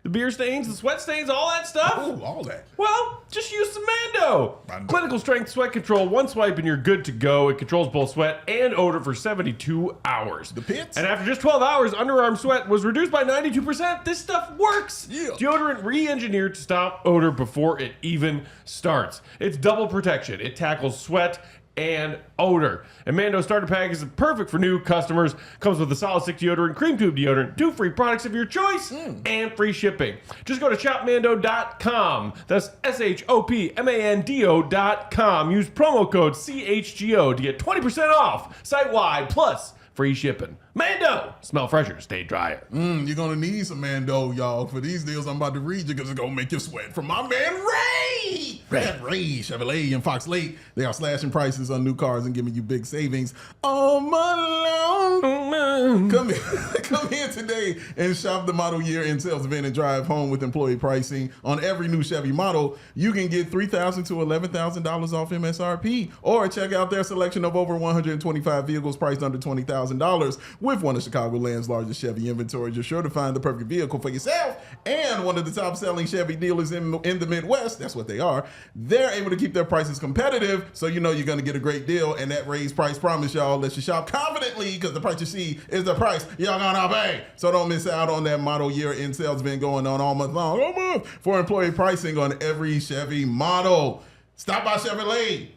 A: The beer stains, the sweat stains, all that stuff.
D: Oh, all that.
A: Well, just use some Mando. Clinical strength sweat control. One swipe and you're good to go. It controls both sweat and odor for 72 hours.
D: The pits.
A: And after just 12 hours, underarm sweat was reduced by 92%. This stuff works. Yeah. Deodorant re-engineered to stop odor before it even starts. It's double protection. It tackles sweat and odor. And Mando starter pack is perfect for new customers. Comes with a solid stick deodorant, cream tube deodorant, 2 free products of your choice, and free shipping. Just go to shopmando.com. That's SHOPMANDO.com. Use promo code CHGO to get 20% off site-wide plus free shipping. Mando! Smell fresher, stay drier.
D: You're going to need some Mando, y'all, for these deals I'm about to read you because it's going to make you sweat. From my man, Ray! Ray Chevrolet and Fox Lake. They are slashing prices on new cars and giving you big savings all month long. Come in today and shop the model year in sales event and drive home with employee pricing on every new Chevy model. You can get $3,000 to $11,000 off MSRP or check out their selection of over 125 vehicles priced under $20,000. With one of Chicagoland's largest Chevy inventories, you're sure to find the perfect vehicle for yourself and one of the top-selling Chevy dealers in the Midwest. That's what they are. They're able to keep their prices competitive, so you know you're going to get a great deal, and that raised price promise, y'all, lets you shop confidently because the price you see is the price y'all gonna pay. So don't miss out on that model year in sales event going on all month long. For employee pricing on every Chevy model. Stop by Chevrolet.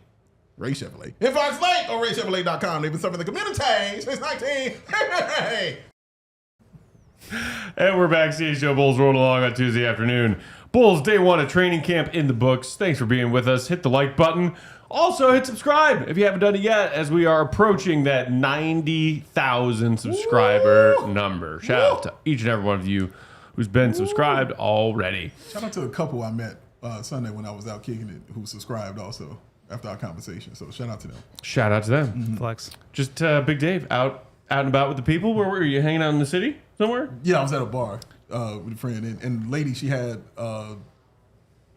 D: Ray Chevrolet. In Fox Lake or RayChevrolet.com. They've been serving the community since 19. Hey.
A: And we're back. CHGO Bulls rolling along on Tuesday afternoon. Bulls day one of training camp in the books. Thanks for being with us. Hit the like button. Also, hit subscribe if you haven't done it yet, as we are approaching that 90,000 subscriber number. Shout out to each and every one of you who's been subscribed already.
D: Shout out to a couple I met Sunday when I was out kicking it who subscribed also after our conversation. So shout out to them.
A: Shout out to them.
F: Flex.
A: Just Big Dave out and about with the people. Where were you? Hanging out in the city somewhere?
D: Yeah, I was at a bar with a friend, and lady, she had a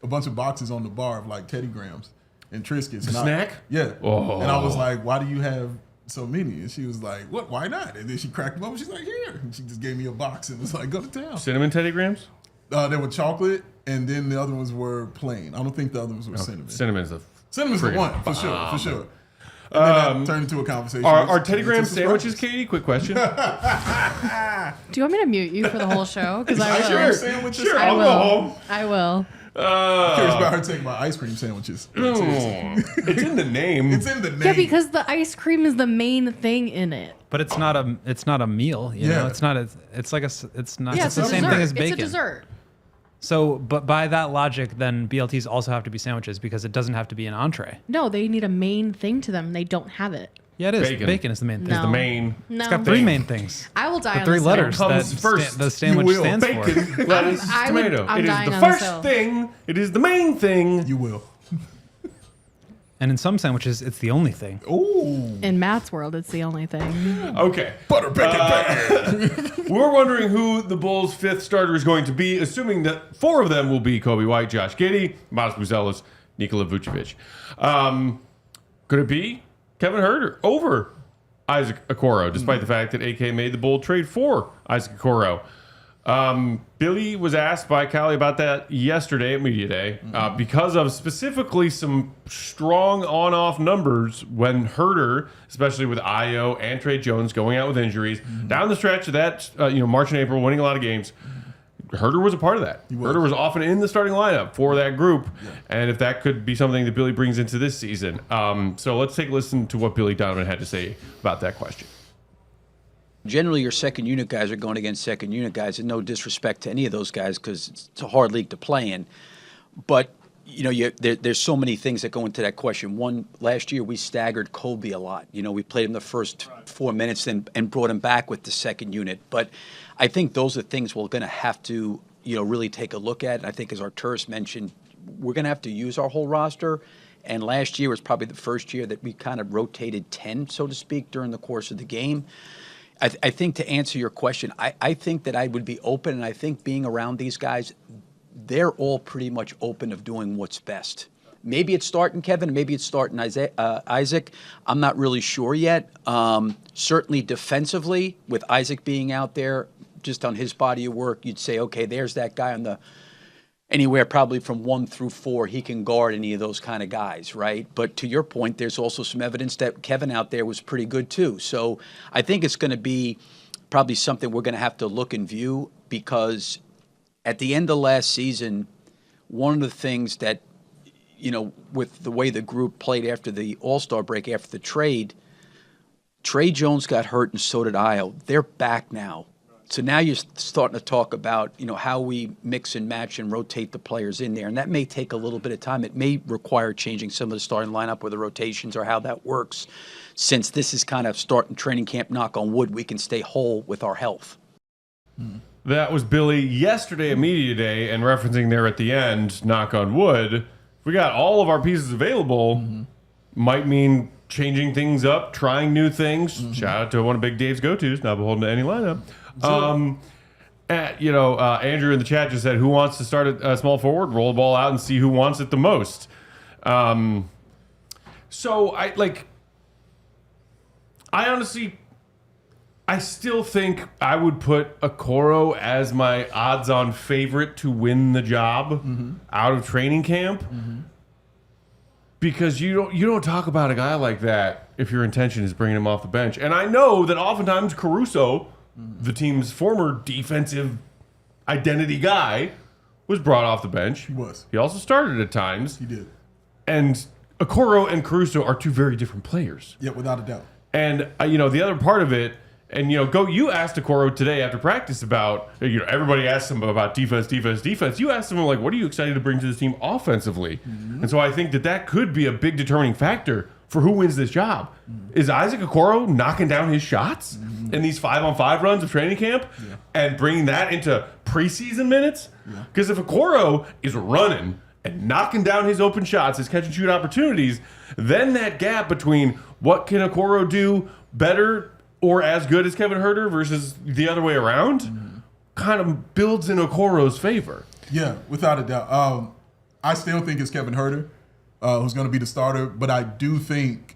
D: bunch of boxes on the bar of like Teddy Grahams and Triscuits.
A: Snack?
D: Yeah.
A: Oh.
D: And I was like, why do you have so many? And she was like, what? Why not? And then she cracked them up and she's like, here. And she just gave me a box and was like, go to town.
A: Cinnamon Teddy Grahams?
D: They were chocolate, and then the other ones were plain. I don't think the other ones were cinnamon.
A: Cinnamon's the
D: Cinnamon's the
A: friggin'
D: one, for
A: bomb.
D: sure. And then that turned into a conversation.
A: Are Teddy Graham sandwiches, Katie? Quick question.
E: Do you want me to mute you for the whole show? Because I will.
D: Sure, sandwiches.
A: Sure,
E: I
A: I'll
E: will.
A: go home.
E: I will.
D: I'm curious about her taking my ice cream sandwiches.
A: It's in the name.
D: It's in the name.
E: Yeah, because the ice cream is the main thing in it.
F: But it's not a meal. You know, it's not. It's like it's not.
E: Yeah,
F: it's the same thing as bacon.
E: It's a dessert.
F: So, but by that logic, then BLTs also have to be sandwiches because it doesn't have to be an entree.
E: No, they need a main thing to them. They don't have it.
F: Yeah, it is.
A: Bacon.
F: Bacon is the main thing.
E: No.
A: The main.
E: No.
F: It's got three main things.
E: I will die
F: The
E: on
F: three
E: this
F: letters
E: hill.
F: that
A: Comes first.
F: the sandwich
D: You will.
F: stands for.
A: Bacon, lettuce,
E: I would-
A: tomato.
E: I'm
A: It is
E: dying
A: the
E: on this
A: first
E: hill.
A: thing. It is the main thing.
D: You will.
F: And in some sandwiches, it's the only thing.
D: Ooh.
E: In Matt's world, it's the only thing.
A: Okay.
D: Butter, bacon, bacon.
A: We're wondering who the Bulls' fifth starter is going to be, assuming that four of them will be Kobe White, Josh Giddey, Miles Buzelis, Nikola Vucevic. Could it be Kevin Huerter over Isaac Okoro, despite the fact that AK made the bold trade for Isaac Okoro? Billy was asked by Callie about that yesterday at Media Day because of specifically some strong on-off numbers when Huerter, especially with Io and Trey Jones going out with injuries, down the stretch of that March and April, winning a lot of games, Huerter was a part of that. Huerter was often in the starting lineup for that group, and if that could be something that Billy brings into this season. So let's take a listen to what Billy Donovan had to say about that question.
H: Generally, your second unit guys are going against second unit guys, and no disrespect to any of those guys because it's a hard league to play in. But there's so many things that go into that question. One, last year we staggered Kobe a lot. We played him the first 4 minutes and brought him back with the second unit. But I think those are things we're going to have to really take a look at. And I think, as Arturis mentioned, we're going to have to use our whole roster. And last year was probably the first year that we kind of rotated 10, so to speak, during the course of the game. I think to answer your question, I think that I would be open, and I think being around these guys, they're all pretty much open of doing what's best. Maybe it's starting Kevin, maybe it's starting Isaac. I'm not really sure yet. Certainly defensively, with Isaac being out there, just on his body of work, you'd say, okay, there's that guy on the anywhere probably from 1 through 4, he can guard any of those kind of guys, right? But to your point, there's also some evidence that Kevin out there was pretty good too. So I think it's going to be probably something we're going to have to look and view, because at the end of last season, one of the things that, with the way the group played after the All-Star break, after the trade, Trey Jones got hurt and so did Io. They're back now. So now you're starting to talk about, how we mix and match and rotate the players in there. And that may take a little bit of time. It may require changing some of the starting lineup or the rotations or how that works. Since this is kind of starting training camp, knock on wood, we can stay whole with our health.
A: That was Billy yesterday at Media Day, and referencing there at the end, knock on wood, if we got all of our pieces available, might mean changing things up, trying new things. Shout out to one of Big Dave's go-tos, not beholden to any lineup. Andrew in the chat just said, who wants to start a small forward, roll the ball out and see who wants it the most. So I honestly, I still think I would put Okoro as my odds-on favorite to win the job out of training camp, because you don't talk about a guy like that if your intention is bringing him off the bench. And I know that oftentimes Caruso, the team's former defensive identity guy, was brought off the bench.
D: He was.
A: He also started at times.
D: He did.
A: And Okoro and Caruso are two very different players.
D: Yeah, without a doubt.
A: And the other part of it, and you asked Okoro today after practice about, everybody asked him about defense. You asked him like, what are you excited to bring to this team offensively? And so I think that could be a big determining factor for who wins this job. Is Isaac Okoro knocking down his shots in these 5-on-5 runs of training camp and bringing that into preseason minutes? Because if Okoro is running and knocking down his open shots, his catch and shoot opportunities, then that gap between what can Okoro do better or as good as Kevin Huerter versus the other way around kind of builds in Okoro's favor.
D: Yeah, without a doubt. I still think it's Kevin Huerter who's going to be the starter, but I do think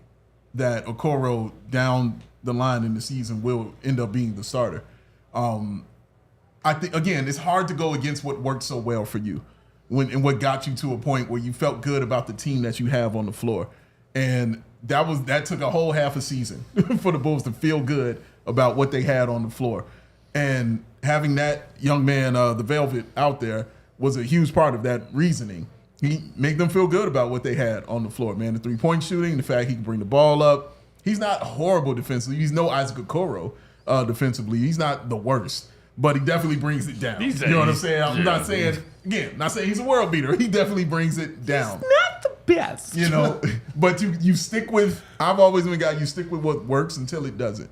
D: that Okoro down the line in the season will end up being the starter. I think, again, it's hard to go against what worked so well for you and what got you to a point where you felt good about the team that you have on the floor. And that took a whole half a season for the Bulls to feel good about what they had on the floor. And having that young man, the Velvet, out there was a huge part of that reasoning. He made them feel good about what they had on the floor, man. The three-point shooting, the fact he can bring the ball up. He's not horrible defensively. He's no Isaac Okoro defensively. He's not the worst, but he definitely brings it down. You know what I'm saying? I'm not saying he's a world beater. He definitely brings it down.
A: He's not the best.
D: But you stick with, I've always been a guy, you stick with what works until it doesn't.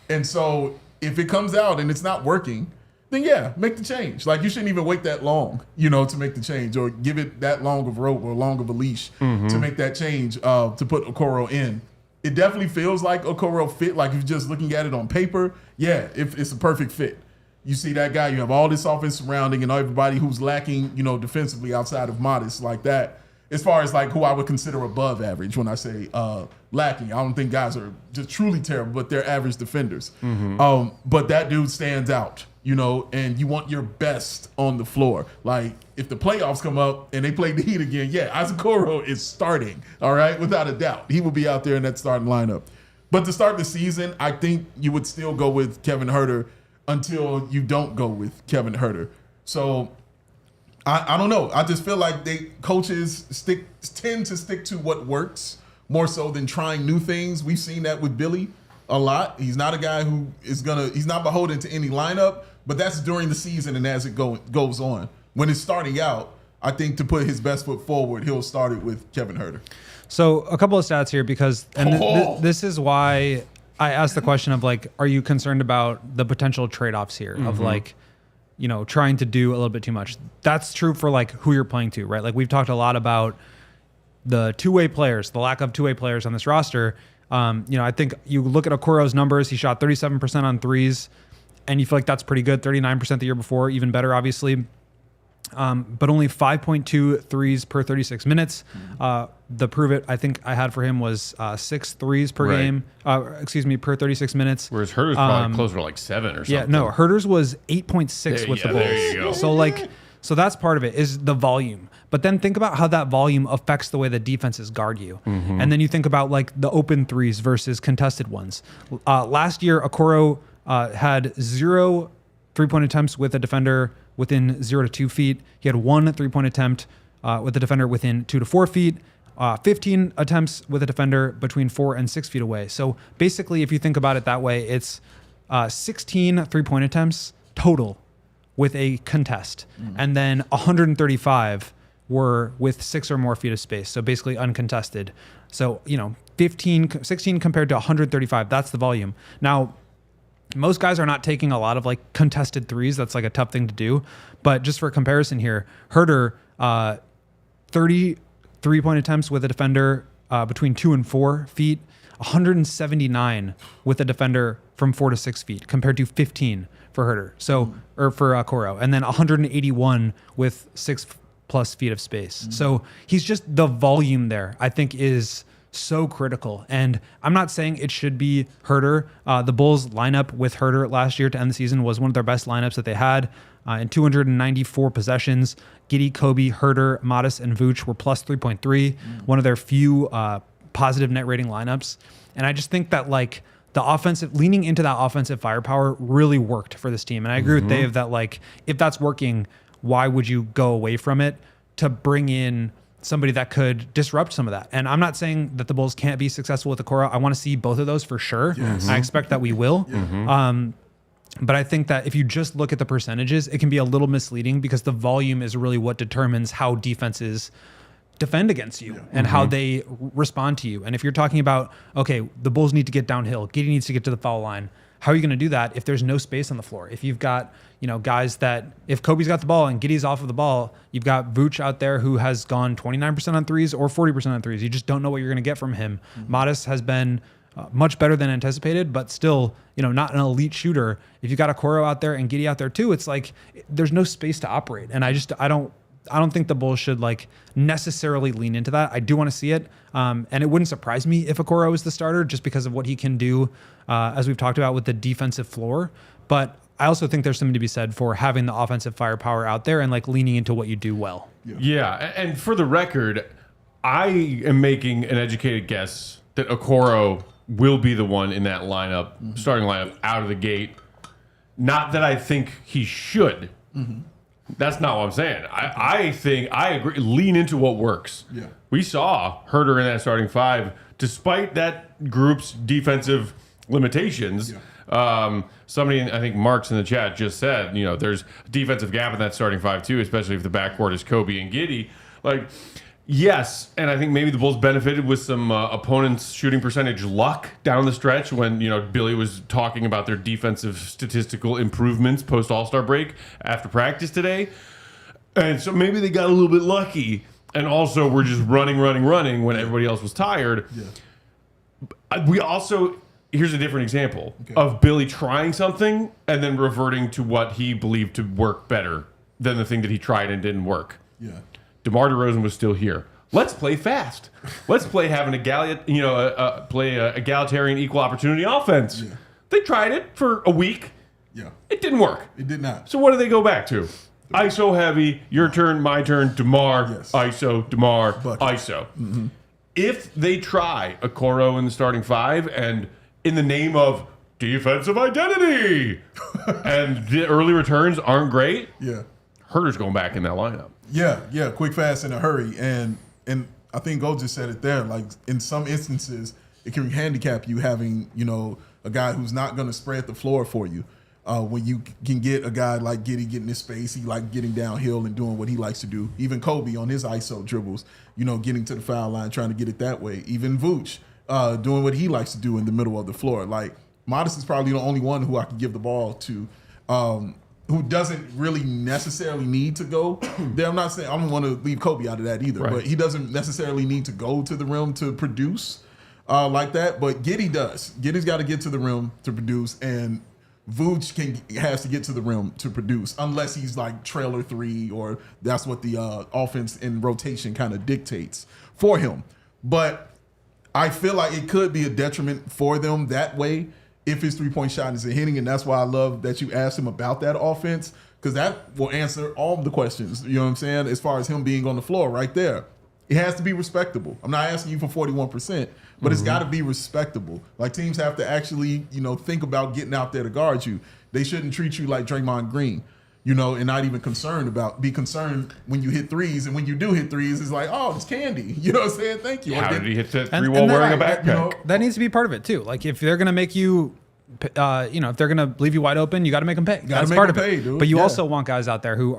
D: And so if it comes out and it's not working, then make the change. Like, you shouldn't even wait that long, to make the change, or give it that long of rope or long of a leash to make that change to put Okoro in. It definitely feels like Okoro fit. Like, if you're just looking at it on paper, if it's a perfect fit. You see that guy, you have all this offense surrounding and everybody who's lacking, defensively outside of Modest like that. As far as like who I would consider above average when I say lacking. I don't think guys are just truly terrible, but they're average defenders. But that dude stands out, and you want your best on the floor. Like, if the playoffs come up and they play the Heat again, Isaac Okoro is starting, all right, without a doubt. He will be out there in that starting lineup. But to start the season, I think you would still go with Kevin Huerter until you don't go with Kevin Huerter. So I don't know. I just feel like coaches tend to stick to what works more so than trying new things. We've seen that with Billy a lot. He's not a guy who he's not beholden to any lineup, but that's during the season and as it goes on. When it's starting out, I think to put his best foot forward, he'll start it with Kevin Huerter. So
F: a couple of stats here because this is why I asked the question of like, are you concerned about the potential trade-offs here of like, trying to do a little bit too much? That's true for like who you're playing to, right? Like, we've talked a lot about the two-way players, the lack of two-way players on this roster. I think you look at Okoro's numbers, he shot 37% on threes, and you feel like that's pretty good. 39% the year before, even better, obviously. But only 5.2 threes per 36 minutes. The prove it I think I had for him was 6 threes per game. Per 36 minutes.
A: Whereas Huerter's probably closer to like 7 or something.
F: Yeah, no, Herter's was 8.6 with the Bulls.
A: There you go.
F: So that's part of it, is the volume. But then think about how that volume affects the way the defenses guard you. And then you think about like the open threes versus contested ones. Last year, Okoro had 0 3-point attempts with a defender within 0 to 2 feet. He had 1 3-point attempt with a defender within 2 to 4 feet. 15 attempts with a defender between 4 and 6 feet away. So basically, if you think about it that way, it's 16 3-point attempts total with a contest. And then 135 were with 6 or more feet of space. So basically uncontested. So, 16 compared to 135, that's the volume. Now, most guys are not taking a lot of like contested threes. That's like a tough thing to do. But just for comparison here, Huerter, 30 3-point attempts with a defender between 2 and 4 feet, 179 with a defender from 4 to 6 feet compared to 15 for Huerter. So, or for Okoro, and then 181 with 6+ feet of space. So he's just, the volume there, I think, is so critical. And I'm not saying it should be Huerter. The Bulls lineup with Huerter last year to end the season was one of their best lineups that they had. In 294 possessions, Giddey, Kobe, Huerter, Modest, and Vooch were plus 3.3, one of their few positive net rating lineups. And I just think that like the offensive, leaning into that offensive firepower really worked for this team. And I agree with Dave that like, if that's working, why would you go away from it to bring in somebody that could disrupt some of that. And I'm not saying that the Bulls can't be successful with Okoro. I want to see both of those for sure.
D: Yes.
F: I expect that we will. But I think that if you just look at the percentages, it can be a little misleading because the volume is really what determines how defenses defend against you and how they respond to you. And if you're talking about, okay, the Bulls need to get downhill, Giddey needs to get to the foul line, how are you going to do that if there's no space on the floor? If you've got, guys that, if Kobe's got the ball and Giddey's off of the ball, you've got Vooch out there who has gone 29% on threes or 40% on threes. You just don't know what you're going to get from him. Modest has been much better than anticipated, but still, not an elite shooter. If you got Okoro out there and Giddey out there too, it's like there's no space to operate. And I don't think the Bulls should necessarily lean into that. I do want to see it. And it wouldn't surprise me if Okoro is the starter just because of what he can do, as we've talked about with the defensive floor. But I also think there's something to be said for having the offensive firepower out there and leaning into what you do well.
A: Yeah. And for the record, I am making an educated guess that Okoro will be the one in that lineup, starting lineup out of the gate. Not that I think he should. That's not what I'm saying. I think I agree. Lean into what works.
D: Yeah.
A: We saw Huerter in that starting five, despite that group's defensive limitations. Somebody, I think Mark's in the chat just said, there's a defensive gap in that starting five too, especially if the backcourt is Kobe and Giddey. Yes, and I think maybe the Bulls benefited with some opponents' shooting percentage luck down the stretch when, Billy was talking about their defensive statistical improvements post All-Star break after practice today. And so maybe they got a little bit lucky. And also we're just running when everybody else was tired. Yeah. We also, here's a different example of Billy trying something and then reverting to what he believed to work better than the thing that he tried and didn't work.
D: Yeah.
A: DeMar DeRozan was still here. Let's play fast. Let's play having egalitarian equal opportunity offense.
D: Yeah.
A: They tried it for a week.
D: Yeah.
A: It didn't work.
D: It did not.
A: So what do they go back to? ISO heavy, your turn, my turn, DeMar, ISO, DeMar, ISO. If they try Okoro in the starting five and in the name of defensive identity and the early returns aren't great, Huerter's going back in that lineup.
D: Yeah, quick, fast, in a hurry. And I think Go just said it there. In some instances, it can handicap you having, a guy who's not going to spread the floor for you. When you can get a guy like Giddey getting his space, he getting downhill and doing what he likes to do. Even Kobe on his ISO dribbles, getting to the foul line, trying to get it that way. Even Vooch doing what he likes to do in the middle of the floor. Modest is probably the only one who I can give the ball to, who doesn't really necessarily need to go there. I'm not saying I don't want to leave Kobe out of that either, but he doesn't necessarily need to go to the rim to produce like that. But Giddey does. Giddey's got to get to the rim to produce, and Vooch has to get to the rim to produce, unless he's trailer three, or that's what the offense in rotation kind of dictates for him. But I feel like it could be a detriment for them that way if his three-point shot isn't hitting, and that's why I love that you asked him about that offense, because that will answer all the questions, you know what I'm saying, as far as him being on the floor right there. It has to be respectable. I'm not asking you for 41%, but it's got to be respectable. Teams have to actually, think about getting out there to guard you. They shouldn't treat you like Draymond Green, and not even be concerned when you hit threes, and when you do hit threes, it's oh, it's candy. You know what I'm saying? Thank you.
A: How did he hit that three while wearing a backpack?
F: That needs to be part of it too. If they're going to make you, if they're going to leave you wide open, you got to make them pay. That's part of it. Dude. But you also want guys out there who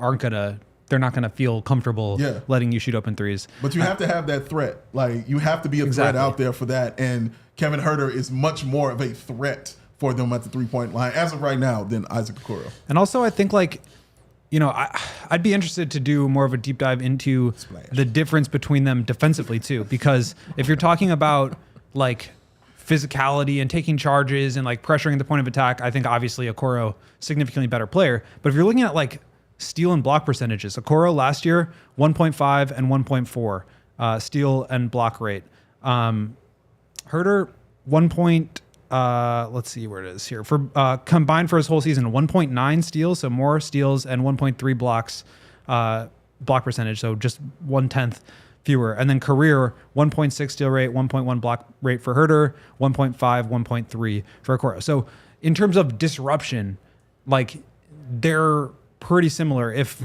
F: they're not going to feel comfortable letting you shoot open threes.
D: But you have to have that threat. You have to be a threat out there for that. And Kevin Huerter is much more of a threat for them at the three-point line as of right now than Isaac Okoro.
F: And also I think I'd be interested to do more of a deep dive into the difference between them defensively too, because if you're talking about physicality and taking charges and pressuring the point of attack, I think obviously Okoro significantly better player. But if you're looking at steal and block percentages, Okoro last year 1.5 and 1.4 steal and block rate. Huerter 1. Let's see where it is here. For combined for his whole season, 1.9 steals, so more steals, and 1.3 blocks, block percentage, so just 1/10 fewer. And then career, 1.6 steal rate, 1.1 block rate for Huerter, 1.5, 1.3 for Okoro. So in terms of disruption, they're pretty similar if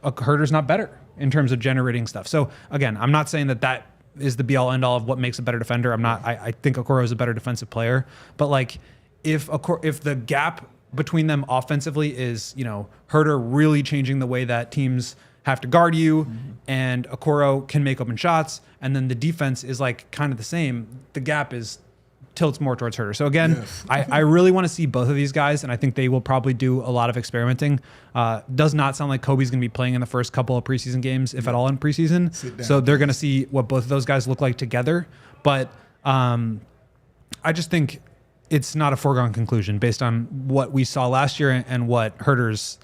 F: Huerter's not better. in terms of generating stuff. So again, I'm not saying that is the be all end all of what makes a better defender. I think Okoro is a better defensive player, but like if the gap between them offensively is, Huerter really changing the way that teams have to guard you, and Okoro can make open shots, and then the defense is like kind of the same, the gap tilts more towards Huerter. So again, I really want to see both of these guys, and I think they will probably do a lot of experimenting. Does not sound like Kobe's going to be playing in the first couple of preseason games, if at all in preseason. So they're going to see what both of those guys look like together. But I just think it's not a foregone conclusion based on what we saw last year and what Huerter's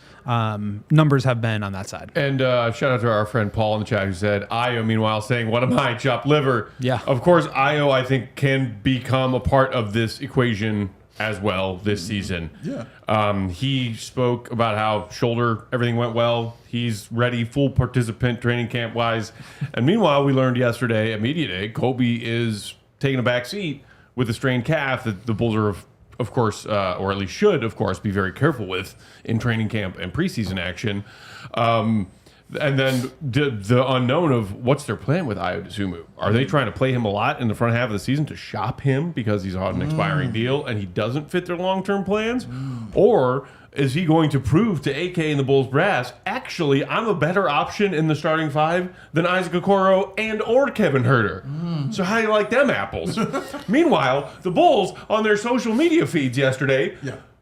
F: numbers have been on that side.
A: And shout out to our friend Paul in the chat who said, Io, meanwhile, saying, what am I, chopped liver?
F: Yeah.
A: Of course, Io, I think, can become a part of this equation as well this season.
D: Yeah.
A: He spoke about how shoulder, everything went well. He's ready, full participant training camp-wise. And meanwhile, we learned yesterday at Media Day, Kobe is taking a back seat with a strained calf that the Bulls are, of course, or at least should, of course, be very careful with in training camp and preseason action. And then the unknown of what's their plan with Ayo Dosunmu. Are they trying to play him a lot in the front half of the season to shop him because he's on an expiring deal and he doesn't fit their long-term plans? Or is he going to prove to AK and the Bulls brass, actually, I'm a better option in the starting five than Isaac Okoro and or Kevin Huerter? So how do you like them apples? Meanwhile, the Bulls, on their social media feeds yesterday,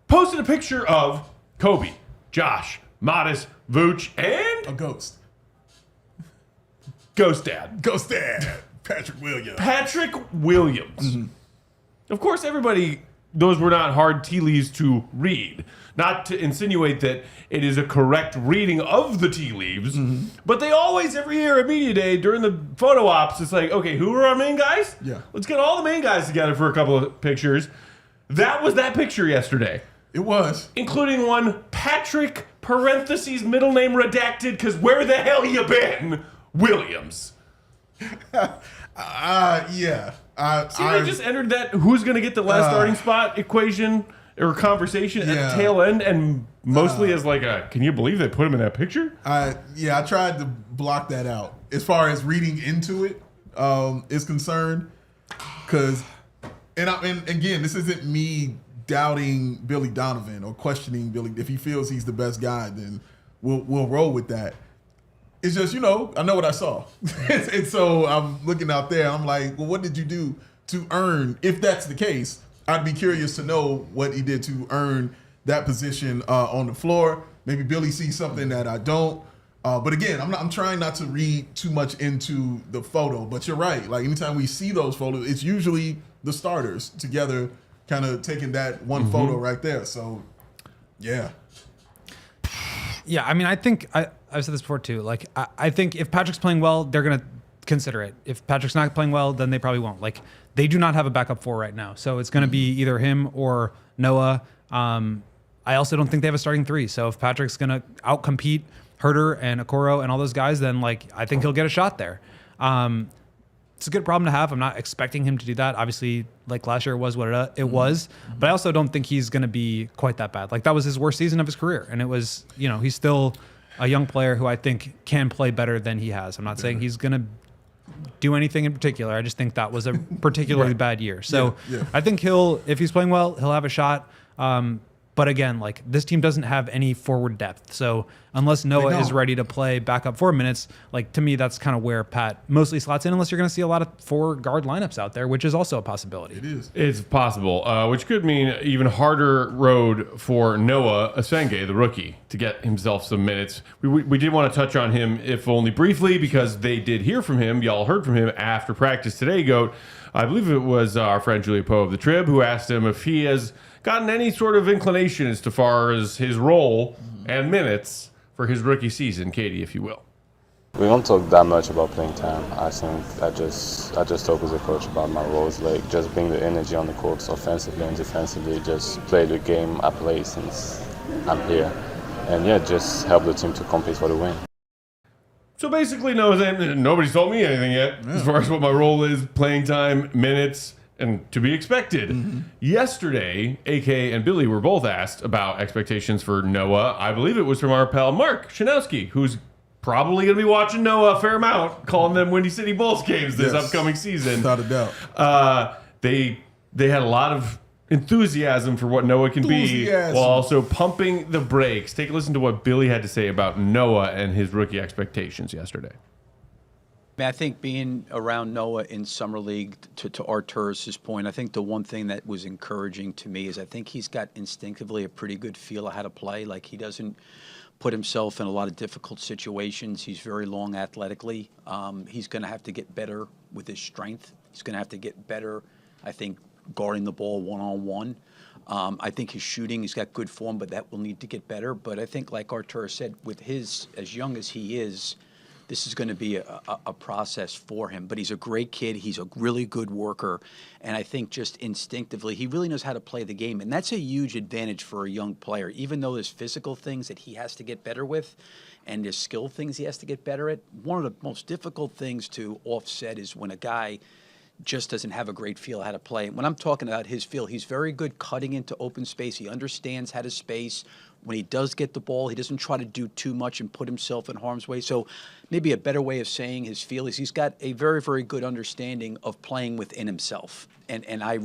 A: posted a picture of Kobe, Josh, Modest, Vooch, and
D: A ghost.
A: Ghost Dad.
D: Ghost Dad. Patrick Williams.
A: Patrick Williams. Of course, everybody, those were not hard tea leaves to read. Not to insinuate that it is a correct reading of the tea leaves, but they always, every year at Media Day, during the photo ops, it's like, okay, who are our main guys?
D: Yeah.
A: Let's get all the main guys together for a couple of pictures. That was that picture yesterday.
D: It was.
A: Including one Patrick, parentheses, middle name redacted, because where the hell you been? Williams.
D: Yeah.
A: They just entered that who's going to get the last starting spot equation or conversation at the tail end, and mostly as like a, can you believe they put him in that picture?
D: I tried to block that out as far as reading into it is concerned, because and again, this isn't me doubting Billy Donovan or questioning Billy. If he feels he's the best guy, then we'll roll with that. It's just, I know what I saw. And so I'm looking out there, I'm like, well, what did you do to earn, if that's the case? I'd be curious to know what he did to earn that position on the floor. Maybe Billy sees something that I don't. But again, I'm trying not to read too much into the photo. But you're right. Like anytime we see those photos, it's usually the starters together, kind of taking that one photo right there. So, yeah.
F: Yeah, I mean, I think I've said this before too. Like, I think if Patrick's playing well, they're gonna consider it. If Patrick's not playing well, then they probably won't. Like, they do not have a backup four right now, so it's gonna be either him or Noah. I also don't think they have a starting three. So if Patrick's gonna outcompete Huerter and Okoro and all those guys, then like I think he'll get a shot there. It's a good problem to have. I'm not expecting him to do that. Obviously, like last year was what it was, but I also don't think he's going to be quite that bad. Like that was his worst season of his career, and it was, he's still a young player who I think can play better than he has. I'm not saying he's going to do anything in particular. I just think that was a particularly bad year. So I think if he's playing well, he'll have a shot. But again, like this team doesn't have any forward depth. So unless Noah is ready to play backup 4 minutes, like to me, that's kind of where Pat mostly slots in, unless you're going to see a lot of 4 guard lineups out there, which is also a possibility.
D: It is.
A: It's possible, which could mean even harder road for Noah Essengue, the rookie, to get himself some minutes. We did want to touch on him, if only briefly, because they did hear from him. Y'all heard from him after practice today, Goat. I believe it was our friend Julia Poe of the Trib who asked him if he has gotten any sort of inclination as far as his role and minutes for his rookie season. Katie, if you will.
G: We don't talk that much about playing time. I think I just talk as a coach about my roles, like just bring the energy on the court, offensively and defensively, just play the game I play since I'm here. And just help the team to compete for the win.
A: So basically, nobody's told me anything yet as far as what my role is, playing time, minutes, and to be expected. Yesterday, AK and Billy were both asked about expectations for Noah. I believe it was from our pal Mark Shanowski, who's probably going to be watching Noah a fair amount, calling them Windy City Bulls games this upcoming season.
D: Without a doubt.
A: They had a lot of enthusiasm for what Noah can be, while also pumping the brakes. Take a listen to what Billy had to say about Noah and his rookie expectations yesterday.
H: I think being around Noah in Summer League, to Artur's point, I think the one thing that was encouraging to me is I think he's got instinctively a pretty good feel of how to play. Like, he doesn't put himself in a lot of difficult situations. He's very long athletically. He's going to have to get better with his strength. He's going to have to get better, I think, guarding the ball one-on-one. I think his shooting, he's got good form, but that will need to get better. But I think, like Artur said, with his, as young as he is, this is going to be a process for him. But he's a great kid. He's a really good worker. And I think just instinctively, he really knows how to play the game. And that's a huge advantage for a young player. Even though there's physical things that he has to get better with and there's skill things he has to get better at, one of the most difficult things to offset is when a guy just doesn't have a great feel how to play. When I'm talking about his feel, he's very good cutting into open space. He understands how to space. When he does get the ball, he doesn't try to do too much and put himself in harm's way. So maybe a better way of saying his feel is he's got a very, very good understanding of playing within himself. And I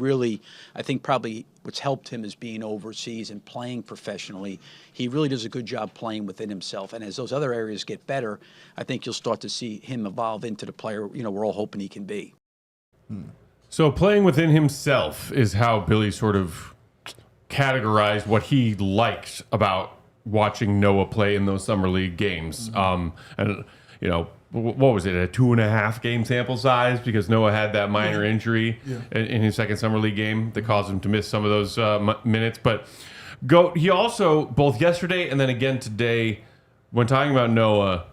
H: think probably what's helped him is being overseas and playing professionally. He really does a good job playing within himself. And as those other areas get better, I think you'll start to see him evolve into the player, we're all hoping he can be.
A: So playing within himself is how Billy sort of categorized what he liked about watching Noah play in those summer league games. And what was it, a 2.5 game sample size, because Noah had that minor injury in his second summer league game that caused him to miss some of those minutes. But he also, both yesterday and then again today, when talking about Noah,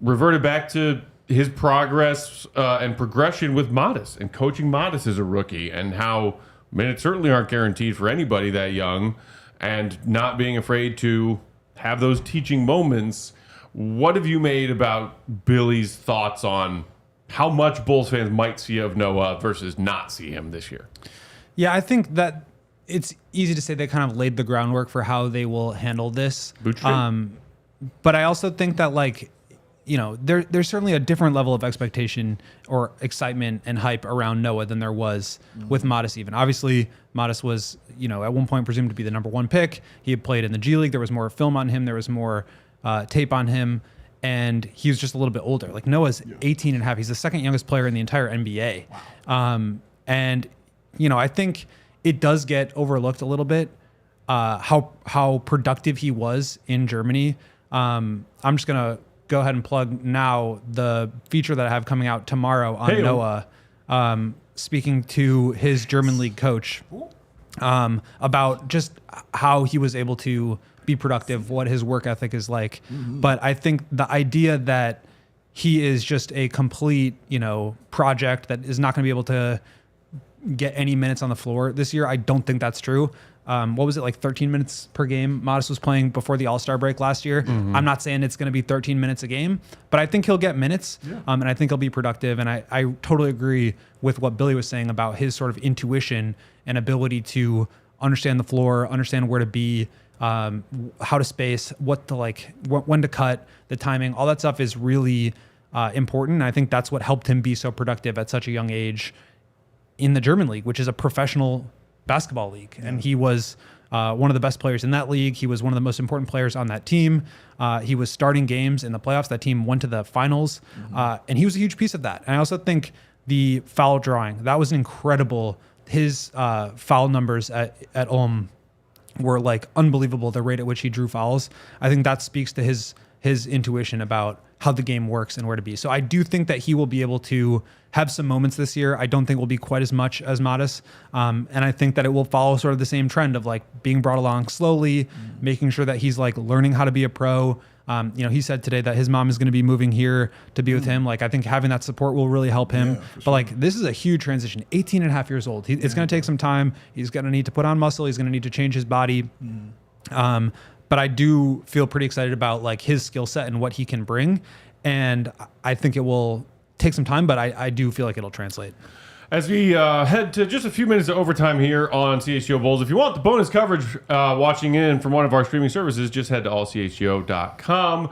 A: reverted back to his progress and progression with Modest and coaching Modest as a rookie, and how minutes certainly aren't guaranteed for anybody that young, and not being afraid to have those teaching moments. What have you made about Billy's thoughts on how much Bulls fans might see of Noah versus not see him this year? Yeah,
F: I think that it's easy to say they kind of laid the groundwork for how they will handle this. But I also think that, there's certainly a different level of expectation or excitement and hype around Noah than there was with Modest even. Obviously, Modest was, at one point presumed to be the number 1 pick. He had played in the G League. There was more film on him. There was more tape on him. And he was just a little bit older. Like, Noah's 18 and a half. He's the second youngest player in the entire NBA. Wow. I think it does get overlooked a little bit how productive he was in Germany. I'm just going to go ahead and plug now the feature that I have coming out tomorrow on Noah, speaking to his German league coach about just how he was able to be productive, what his work ethic is like. But I think the idea that he is just a complete, project that is not going to be able to get any minutes on the floor this year, I don't think that's true. What was it, like 13 minutes per game Modest was playing before the All-Star break last year? I'm not saying it's going to be 13 minutes a game, but I think he'll get minutes, and I think he'll be productive. And I totally agree with what Billy was saying about his sort of intuition and ability to understand the floor, understand where to be, how to space, what to when to cut, the timing. All that stuff is really important. And I think that's what helped him be so productive at such a young age in the German league, which is a professional basketball league. And he was one of the best players in that league. He was one of the most important players on that team. He was starting games in the playoffs. That team went to the finals. And he was a huge piece of that. And I also think the foul drawing, that was incredible. His foul numbers at Ulm were unbelievable, the rate at which he drew fouls. I think that speaks to his intuition about how the game works and where to be. So I do think that he will be able to have some moments this year. I don't think will be quite as much as Modest. And I think that it will follow sort of the same trend of being brought along slowly, making sure that he's learning how to be a pro. He said today that his mom is going to be moving here to be with him. I think having that support will really help him. But this is a huge transition. 18 and a half years old. It's going to take some time. He's going to need to put on muscle. He's going to need to change his body. But I do feel pretty excited about his skill set and what he can bring. And I think it will take some time, but I do feel like it'll translate.
A: As we head to just a few minutes of overtime here on CHGO Bulls, if you want the bonus coverage watching in from one of our streaming services, just head to allchgo.com.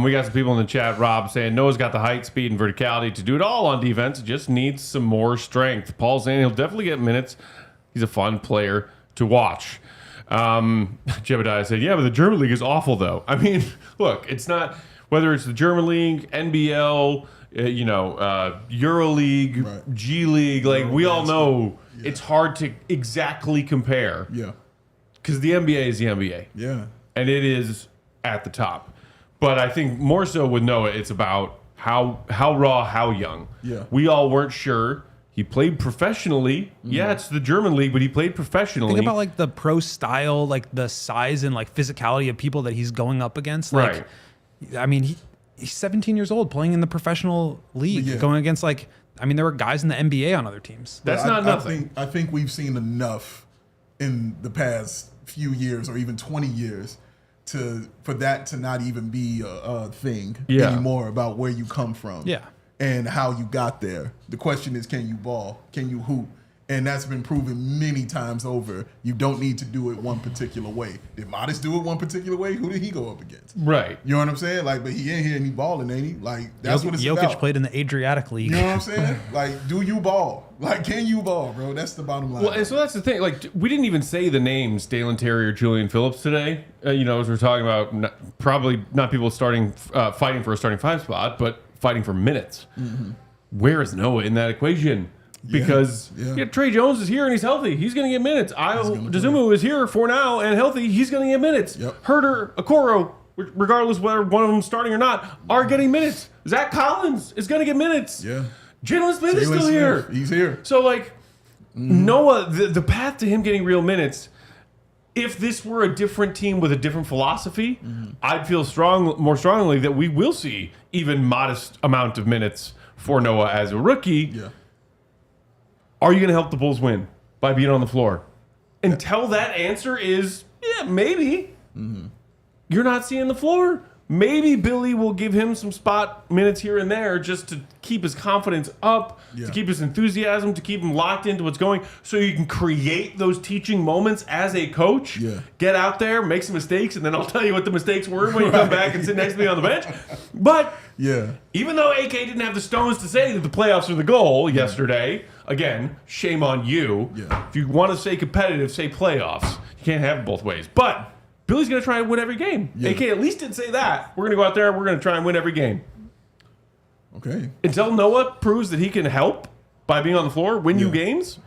A: We got some people in the chat, Rob, saying Noah's got the height, speed, and verticality to do it all on defense. Just needs some more strength. Paul's saying he'll definitely get minutes. He's a fun player to watch. Jebediah said, yeah, but the German league is awful, though. I mean, look, it's not, whether it's the German league, NBL, Euro League,
D: Right.
A: G League, like we all know it's hard to exactly compare.
D: Yeah.
A: Because the NBA is the NBA.
D: Yeah.
A: And it is at the top. But I think more so with Noah, it's about how raw, how young.
D: Yeah.
A: We all weren't sure. He played professionally. Yeah, it's the German league, but he played professionally.
F: Think about like the pro style, like the size and like physicality of people that he's going up against. Like,
A: Right.
F: I mean, he's 17 years old playing in the professional league, going against like, I mean, there were guys in the NBA on other teams.
A: That's not nothing.
D: I think we've seen enough in the past few years or even 20 years for that to not even be a thing anymore about where you come from.
F: Yeah.
D: And how you got there. The question is, can you ball? Can you hoop? And that's been proven many times over. You don't need to do it one particular way. Did Modest do it one particular way? Who did he go up against?
A: Right.
D: You know what I'm saying? Like, but he in here and he balling, ain't he? Like, that's what it's
F: Jokic
D: about.
F: played in the Adriatic League.
D: You know what I'm saying? Like, do you ball? Like, can you ball, bro? That's the bottom line.
A: Well, and so that's the thing. Like, we didn't even say the names Dalen Terry or Julian Phillips today. As we're talking about, probably not people fighting for a starting five spot, but fighting for minutes. Mm-hmm. Where is Noah in that equation? Because Trey Jones is here and he's healthy. He's going to get minutes. Dosunmu is here for now and healthy. He's going to get minutes.
D: Yep.
A: Huerter, Okoro, regardless whether one of them is starting or not, are getting minutes. Zach Collins is going to get minutes.
D: Yeah.
A: Jalen Smith is still here.
D: He's here.
A: So, like, Noah, the path to him getting real minutes, if this were a different team with a different philosophy, I'd feel more strongly that we will see even modest amount of minutes for Noah as a rookie.
D: Yeah.
A: Are you going to help the Bulls win by being on the floor? Until that answer is, maybe. You're not seeing the floor. Maybe Billy will give him some spot minutes here and there just to keep his confidence up, to keep his enthusiasm, to keep him locked into what's going, so you can create those teaching moments as a coach.
D: Yeah.
A: Get out there, make some mistakes, and then I'll tell you what the mistakes were when you come back and sit next to me on the bench. But even though AK didn't have the stones to say that the playoffs are the goal yesterday, again, shame on you.
D: Yeah.
A: If you want to stay competitive, say playoffs. You can't have it both ways. But Billy's going to try and win every game.
D: Yeah.
A: AK at least didn't say that. We're going to go out there, we're going to try and win every game.
D: Okay.
A: Until Noah proves that he can help by being on the floor, win you games,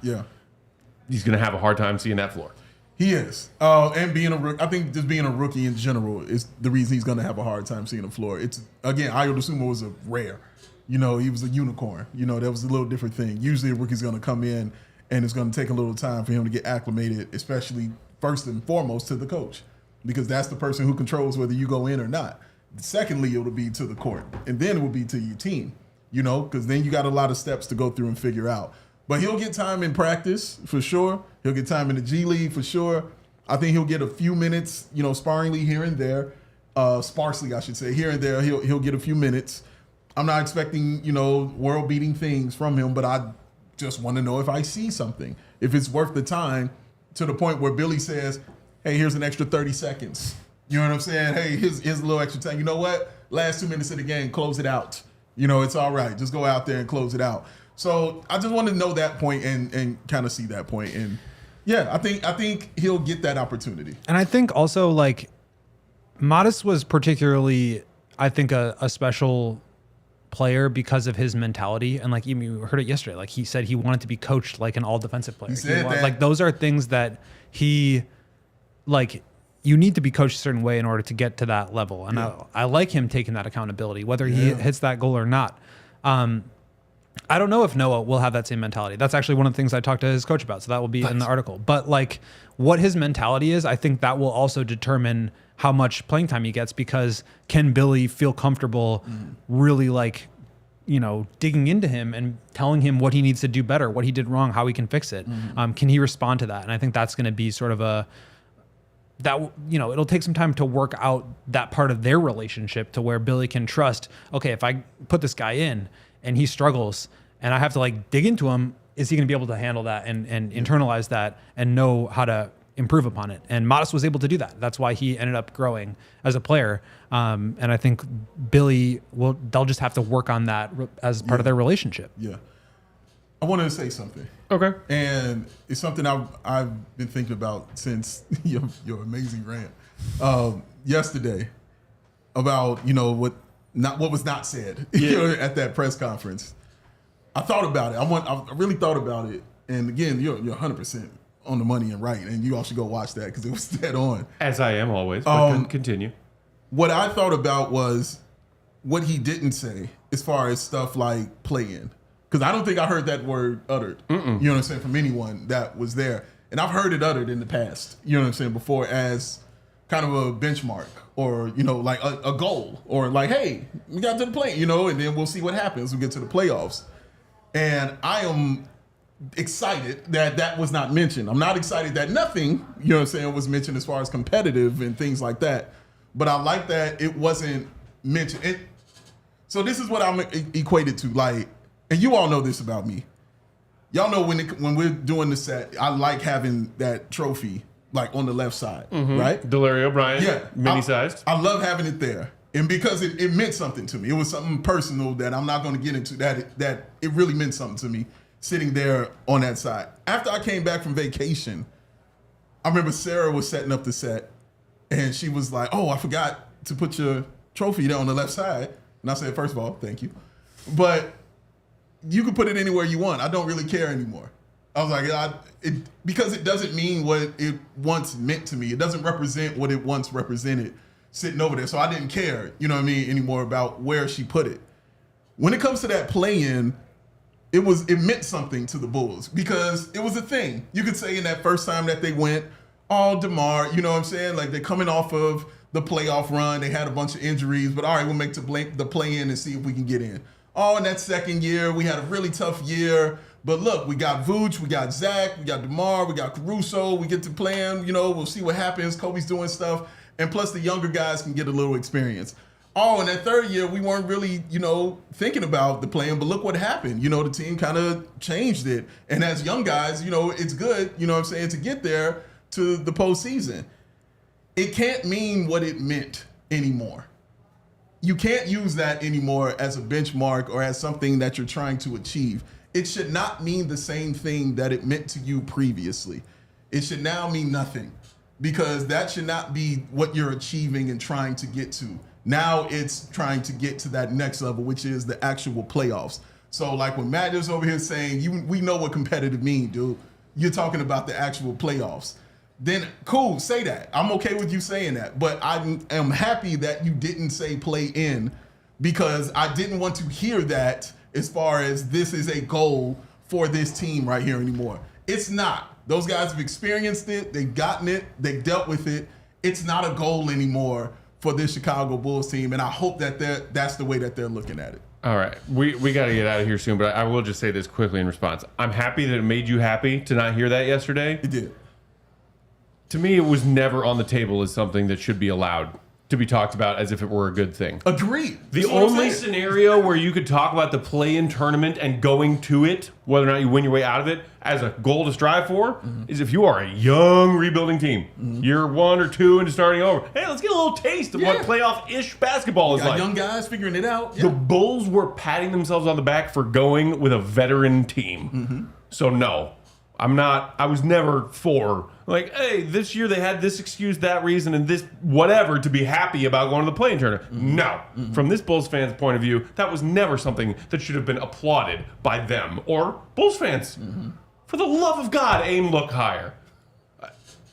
A: he's going to have a hard time seeing that floor.
D: He is. And being a rookie, I think just being a rookie in general is the reason he's going to have a hard time seeing the floor. It's, again, Ayo Dosunmu was a rare. He was a unicorn. That was a little different thing. Usually a rookie's going to come in and it's going to take a little time for him to get acclimated, especially first and foremost to the coach, because that's the person who controls whether you go in or not. Secondly, it'll be to the court, and then it will be to your team, because then you got a lot of steps to go through and figure out. But he'll get time in practice for sure. He'll get time in the G League for sure. I think he'll get a few minutes, sparingly here and there, sparsely, I should say, here and there. He'll get a few minutes. I'm not expecting, world-beating things from him, but I just want to know if I see something, if it's worth the time, to the point where Billy says, hey, here's an extra 30 seconds. You know what I'm saying? Hey, here's a little extra time. You know what? Last 2 minutes of the game, close it out. It's all right. Just go out there and close it out. So I just want to know that point and kind of see that point. And I think he'll get that opportunity.
F: And I think also, like, Modest was particularly, I think, a special player because of his mentality. And like, you heard it yesterday, like he said he wanted to be coached like an all defensive player.
D: He said that.
F: Like, those are things that you need to be coached a certain way in order to get to that level. And I like him taking that accountability, whether he hits that goal or not. I don't know if Noah will have that same mentality. That's actually one of the things I talked to his coach about. So that will be in the article. But like, what his mentality is, I think that will also determine how much playing time he gets, because can Billy feel comfortable really digging into him and telling him what he needs to do better, what he did wrong, how he can fix it. Can he respond to that? And I think that's going to be sort of it'll take some time to work out that part of their relationship to where Billy can trust, okay, if I put this guy in and he struggles and I have to like dig into him. Is he going to be able to handle that and internalize that and know how to improve upon it? And Modest was able to do that. That's why he ended up growing as a player. And I think Billy they'll just have to work on that as part of their relationship.
D: Yeah. I wanted to say something.
A: Okay.
D: And it's something I've been thinking about since your amazing rant yesterday about, what was not said at that press conference. I thought about it. I really thought about it. And again, you're 100% on the money and right. And you all should go watch that because it was dead on.
A: As I am always. But continue.
D: What I thought about was what he didn't say as far as stuff like play-in. Because I don't think I heard that word uttered. You know what I'm saying, from anyone that was there. And I've heard it uttered in the past, you know what I'm saying, before as kind of a benchmark or, like a goal or like, hey, we got to the play, and then we'll see what happens when we get to the playoffs. And I am excited that was not mentioned. I'm not excited that nothing, was mentioned as far as competitive and things like that. But I like that it wasn't mentioned. So this is what I'm equated to, like, and you all know this about me. Y'all know when we're doing the set, I like having that trophy like on the left side, right?
A: Delario O'Brien, mini-sized.
D: I love having it there. And because it meant something to me. It was something personal that I'm not going to get into, that it really meant something to me sitting there on that side. After I came back from vacation, I remember Sarah was setting up the set and she was like, oh, I forgot to put your trophy there on the left side. And I said, first of all, thank you. But you can put it anywhere you want. I don't really care anymore. I was like, because it doesn't mean what it once meant to me. It doesn't represent what it once represented sitting over there. So I didn't care, anymore about where she put it. When it comes to that play-in, it meant something to the Bulls because it was a thing. You could say in that first time that they went, DeMar, you know what I'm saying? Like they're coming off of the playoff run. They had a bunch of injuries, but all right, we'll make the play-in and see if we can get in. In that second year, we had a really tough year. But look, we got Vooch, we got Zach, we got DeMar, we got Caruso. We get to plan, we'll see what happens. Kobe's doing stuff. And plus the younger guys can get a little experience. In that third year, we weren't really, thinking about the plan. But look what happened. The team kind of changed it. And as young guys, it's good, to get there to the postseason. It can't mean what it meant anymore. You can't use that anymore as a benchmark or as something that you're trying to achieve. It should not mean the same thing that it meant to you previously. It should now mean nothing because that should not be what you're achieving and trying to get to. Now it's trying to get to that next level, which is the actual playoffs. So like when Matt is over here saying, we know what competitive means, dude. You're talking about the actual playoffs. Then cool, say that. I'm okay with you saying that. But I am happy that you didn't say play in because I didn't want to hear that as far as this is a goal for this team right here anymore. It's not. Those guys have experienced it. They've gotten it. They've dealt with it. It's not a goal anymore for this Chicago Bulls team. And I hope that that's the way that they're looking at it.
A: All right. We got to get out of here soon, but I will just say this quickly in response. I'm happy that it made you happy to not hear that yesterday.
D: It did.
A: To me, it was never on the table as something that should be allowed to be talked about as if it were a good thing.
D: Agreed.
A: The only scenario where you could talk about the play-in tournament and going to it, whether or not you win your way out of it, as a goal to strive for, is if you are a young rebuilding team. Year 1 or 2 into starting over. Hey, let's get a little taste of what playoff-ish basketball is like.
D: Young guys figuring it out. Yeah.
A: The Bulls were patting themselves on the back for going with a veteran team. So no. I was never for, like, hey, this year they had this excuse, that reason, and this whatever to be happy about going to the play-in tournament. No. From this Bulls fan's point of view, that was never something that should have been applauded by them or Bulls fans. For the love of God, aim look higher.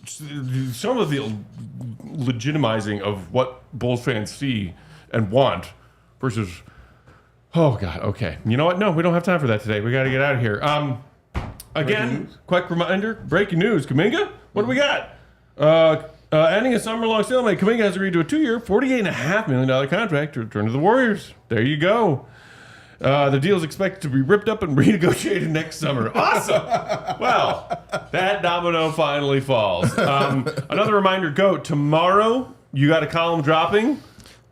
A: Some of the legitimizing of what Bulls fans see and want versus, oh, God, okay. You know what? No, we don't have time for that today. We got to get out of here. Again, quick reminder, breaking news. Kuminga, what do we got? Ending a summer-long stalemate, Kuminga has agreed to a 2-year, $48.5 million contract to return to the Warriors. There you go. The deal is expected to be ripped up and renegotiated next summer. Awesome. Well, that domino finally falls. Another reminder, tomorrow you got a column dropping.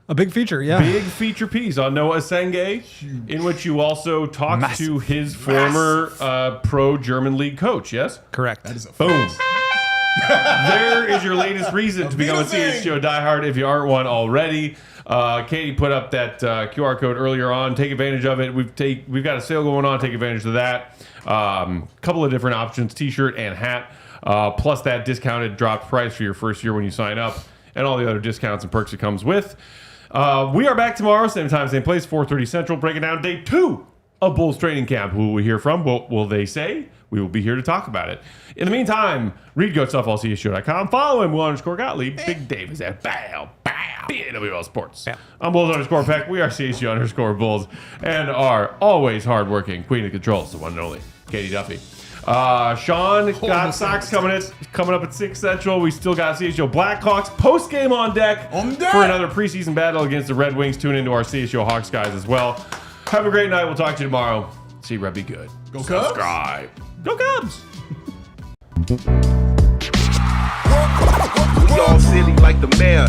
F: A big feature, yeah.
A: Big feature piece on Noah Essengue, in which you also talked to his former pro German league coach, yes?
F: Correct.
D: That is a
A: Boom. There is your latest reason to become a CHGO diehard if you aren't one already. Katie put up that QR code earlier on. Take advantage of it. We've got a sale going on. Take advantage of that. Couple of different options, t-shirt and hat, plus that discounted dropped price for your first year when you sign up, and all the other discounts and perks it comes with. We are back tomorrow, same time, same place, 4:30 Central, breaking down day 2 of Bulls training camp. Who will we hear from? What will they say? We will be here to talk about it. In the meantime, read good stuff, allchgo.com. Follow him, Will_Gottlieb. Big Dave is at BAWL Sports.
F: Yeah.
A: I'm Bulls_Peck. We are CHGO_Bulls and are always hardworking. Queen of controls, the one and only Katie Duffy. Sean got Sox coming up at 6 Central. We still got CHGO Blackhawks post game on deck for another preseason battle against the Red Wings. Tune into our CHGO Hawks guys as well. Have a great night. We'll talk to you tomorrow. See Red be good.
D: Go Cubs.
A: Subscribe. Go Cubs.
I: We all silly like the mayor.